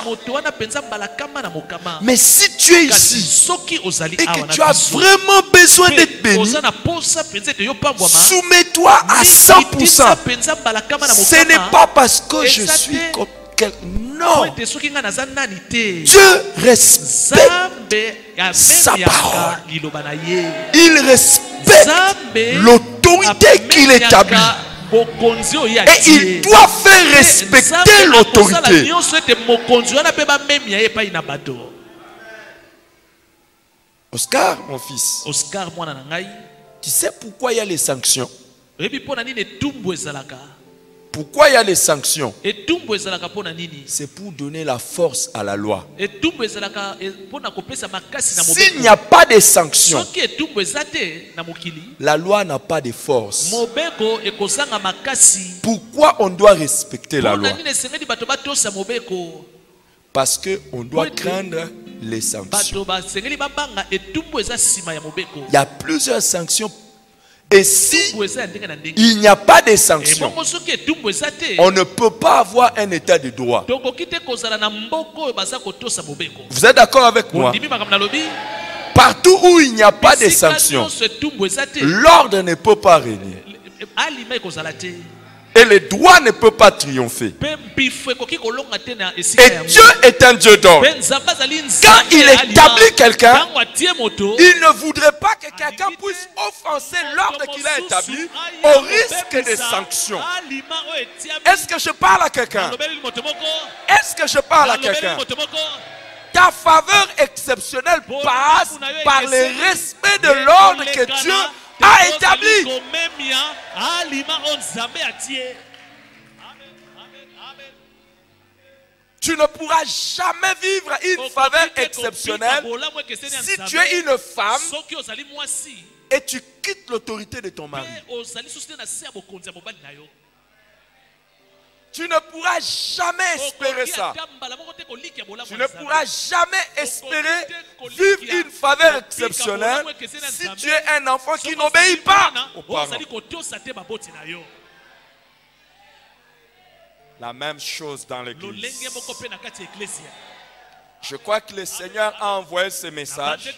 Mais si tu es ici et que tu as vraiment besoin d'être béni, soumets-toi à 100%. Ce n'est pas parce que je suis comme quelqu'un. Non. Dieu respecte sa parole. Il respecte l'autorité qu'il établit. Et il doit faire respecter l'autorité. Oscar, mon fils, tu sais pourquoi il y a les sanctions? Pourquoi il y a les sanctions? C'est pour donner la force à la loi. S'il n'y a pas de sanctions, la loi n'a pas de force. Pourquoi on doit respecter la loi? Parce qu'on doit craindre les sanctions. Il y a plusieurs sanctions. Et si il n'y a pas de sanctions, on ne peut pas avoir un état de droit. Vous êtes d'accord avec moi? Partout où il n'y a pas de sanctions, l'ordre ne peut pas régner. Et le droit ne peut pas triompher. Et Dieu est un Dieu d'ordre. Quand il établit quelqu'un, il ne voudrait pas que quelqu'un puisse offenser l'ordre qu'il a établi au risque des sanctions. Est-ce que je parle à quelqu'un? Est-ce que je parle à quelqu'un? Ta faveur exceptionnelle passe par le respect de l'ordre que Dieu a établi. Tu ne pourras jamais vivre une faveur exceptionnelle si tu es une femme et tu quittes l'autorité de ton mari. Tu ne pourras jamais espérer ça. Tu ne pourras jamais espérer vivre une faveur exceptionnelle si tu es un enfant qui n'obéit pas aux parents. La même chose dans l'église. Je crois que le Seigneur a envoyé ce message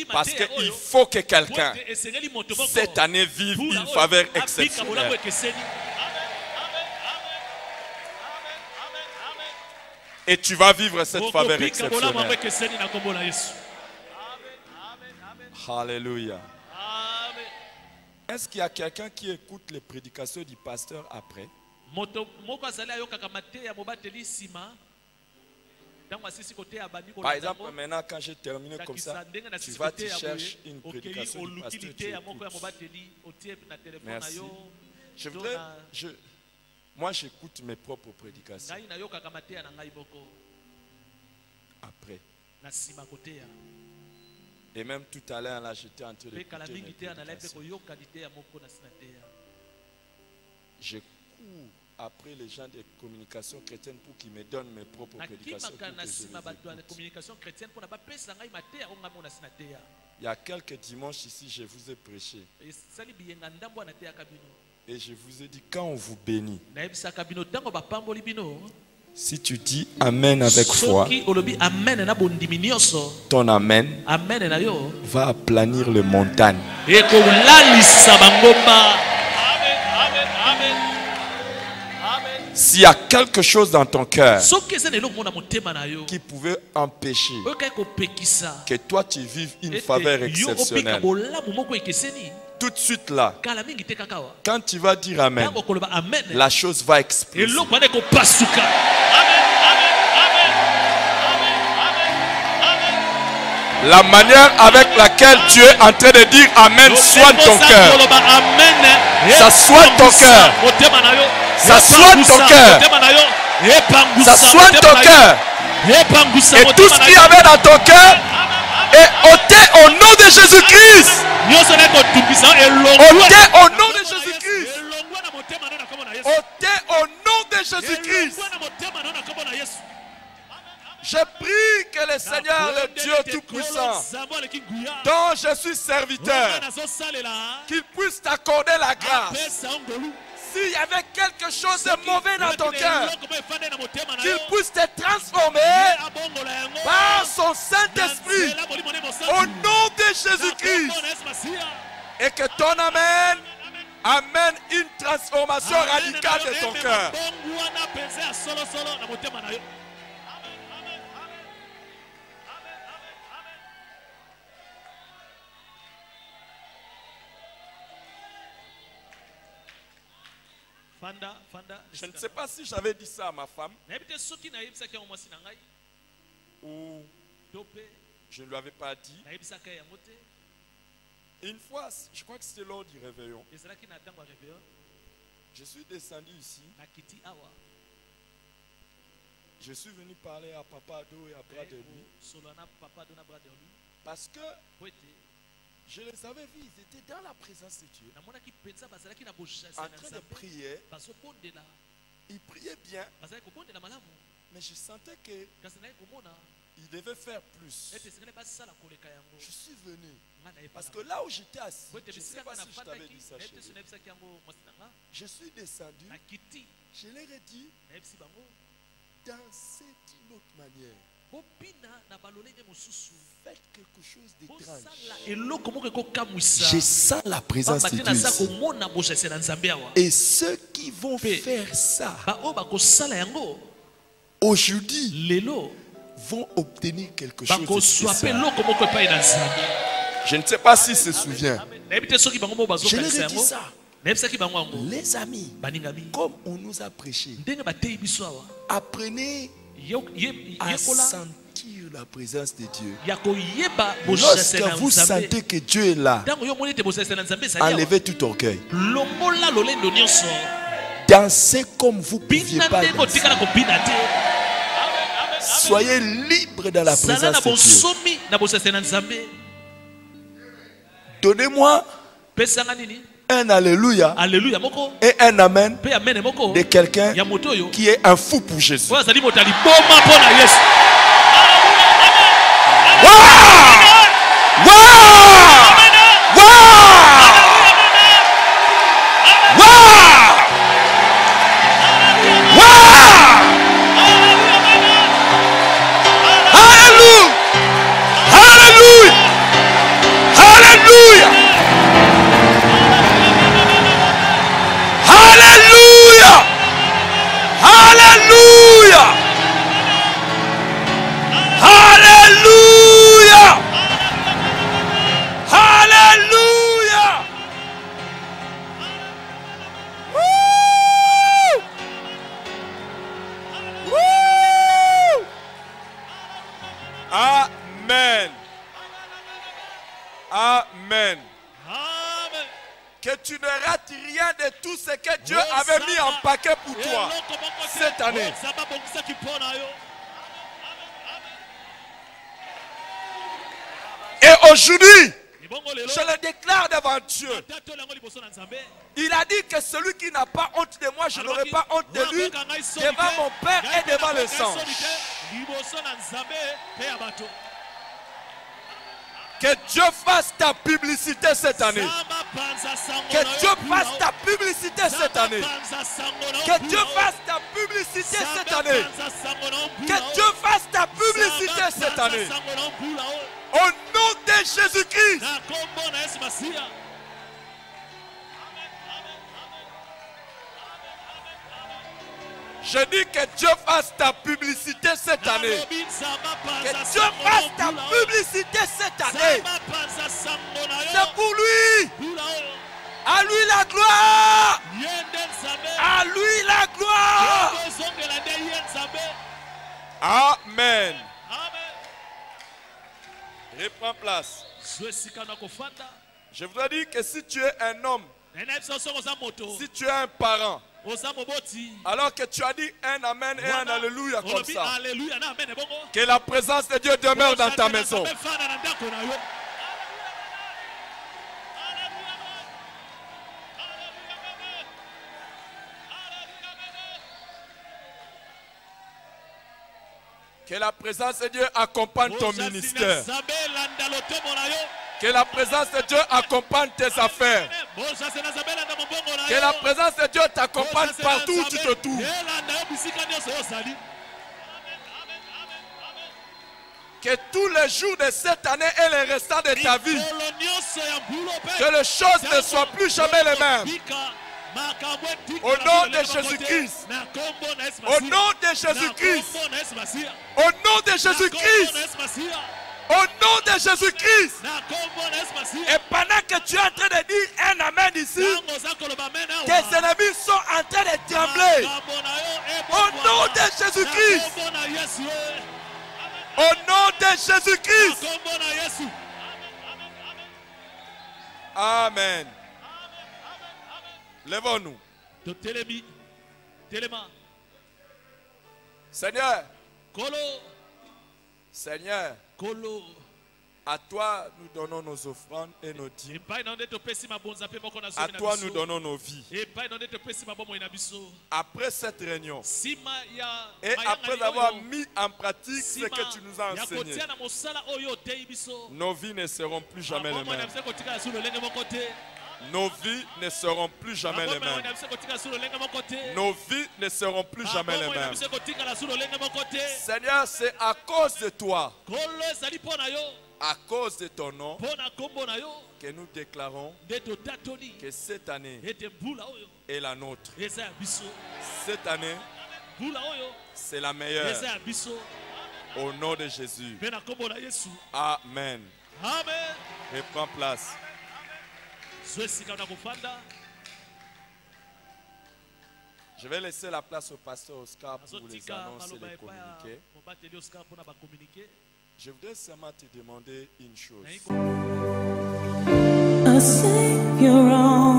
parce qu'il faut que quelqu'un cette année vive une faveur exceptionnelle. Et tu vas vivre cette faveur exceptionnelle. Alléluia. Est-ce qu'il y a quelqu'un qui écoute les prédications du pasteur après? Par exemple, maintenant quand j'ai terminé comme ça, tu vas te chercher une prédication du pasteur. Merci. Moi j'écoute mes propres prédications. Après. Et même tout à l'heure là, j'étais en train d'écouter mes prédications. Je cours après les gens de communication chrétienne pour qu'ils me donnent mes propres prédications. Il y a quelques dimanches ici, je vous ai prêché. Et je vous ai dit, quand on vous bénit, si tu dis Amen avec foi, ton Amen va aplanir les montagnes. S'il y a quelque chose dans ton cœur qui pouvait empêcher que toi tu vives une faveur exceptionnelle, tout de suite là, quand tu vas dire Amen, la chose va exploser. La manière avec laquelle tu es en train de dire Amen soigne ton cœur. Ça soigne ton cœur. Ça soigne ton cœur. Ça soigne ton cœur. Et tout ce qu'il y avait dans ton cœur est ôté au nom de Jésus-Christ. Ôté au nom de Jésus-Christ. Ôté au nom de Jésus-Christ. Je prie que le Seigneur, le Dieu Tout-Puissant, dont je suis serviteur, qu'il puisse t'accorder la grâce. S'il y avait quelque chose de mauvais dans ton cœur, qu'il puisse te transformer par son Saint-Esprit au nom de Jésus-Christ. Et que ton Amen amène une transformation radicale de ton cœur. Je ne sais pas si j'avais dit ça à ma femme ou je ne lui avais pas dit. Une fois, je crois que c'était lors du réveillon, je suis descendu ici. Je suis venu parler à Papa Ado et à bras de lui parce que je les avais vus, ils étaient dans la présence de Dieu, en train de prier. Ils priaient bien, mais je sentais qu'ils devaient faire plus. Je suis venu, parce que là où j'étais assis, je ne sais pas si je t'avais dit ça, je suis descendu, je leur ai dit, dansez d'une autre manière. quelque chose d'étrange. Je sens la présence de Dieu ici. Et ceux qui vont faire ça aujourd'hui vont obtenir quelque chose de spécial. Je ne sais pas s'il se souvient. Je leur ai dit ça. Les amis, comme on nous a prêché, apprenez à sentir la présence de Dieu. Lorsque vous sentez que Dieu est là, enlevez tout orgueil. Dansez comme vous ne pouviez pas danser. Soyez libres dans la présence de Dieu. Donnez-moi un alléluia et un amen de quelqu'un qui est un fou pour Jésus. Wow! Wow! Amen. Que tu ne rates rien de tout ce que Dieu avait mis en paquet pour toi cette année. Et aujourd'hui, je le déclare devant Dieu. Il a dit que celui qui n'a pas honte de moi, je n'aurai pas honte de lui devant mon Père et devant les anges. Que Dieu fasse ta publicité cette année. Que Dieu fasse ta publicité cette année. Que Dieu fasse ta publicité cette année. Que Dieu fasse ta publicité cette année. Au nom de Jésus-Christ. Je dis que Dieu fasse ta publicité cette année. Que Dieu fasse ta publicité cette année. C'est pour lui. À lui la gloire. À lui la gloire. Amen. Reprends place. Je voudrais dire que si tu es un homme, si tu es un parent, alors que tu as dit un amen et un alléluia comme ça, que la présence de Dieu demeure dans ta maison. Que la présence de Dieu accompagne ton ministère. Que la présence de Dieu accompagne tes affaires. Que la présence de Dieu t'accompagne partout où tu te trouves. Que tous les jours de cette année et les restants de ta vie, que les choses ne soient plus jamais les mêmes. Au nom de Jésus-Christ. Au nom de Jésus-Christ. Au nom de Jésus-Christ. Au nom de Jésus-Christ. Et pendant que tu es en train de dire un amen ici, tes ennemis sont en train de trembler. Au nom de Jésus-Christ. Au nom de Jésus-Christ. Amen. Lèvons-nous. Seigneur. Seigneur. À toi nous donnons nos offrandes et nos dîmes. À toi nous donnons nos vies. Après cette réunion et après avoir mis en pratique ce que tu nous as enseigné, nos vies ne seront plus jamais les mêmes. Nos vies ne seront plus jamais les mêmes. Nos vies ne seront plus jamais les mêmes. Seigneur, c'est à cause de toi, à cause de ton nom, que nous déclarons que cette année est la nôtre. Cette année, c'est la meilleure. Au nom de Jésus. Amen. Amen. Reprends place. Je vais laisser la place au pasteur Oscar pour les annonces et les communiquer. Je voudrais seulement te demander une chose. A Savior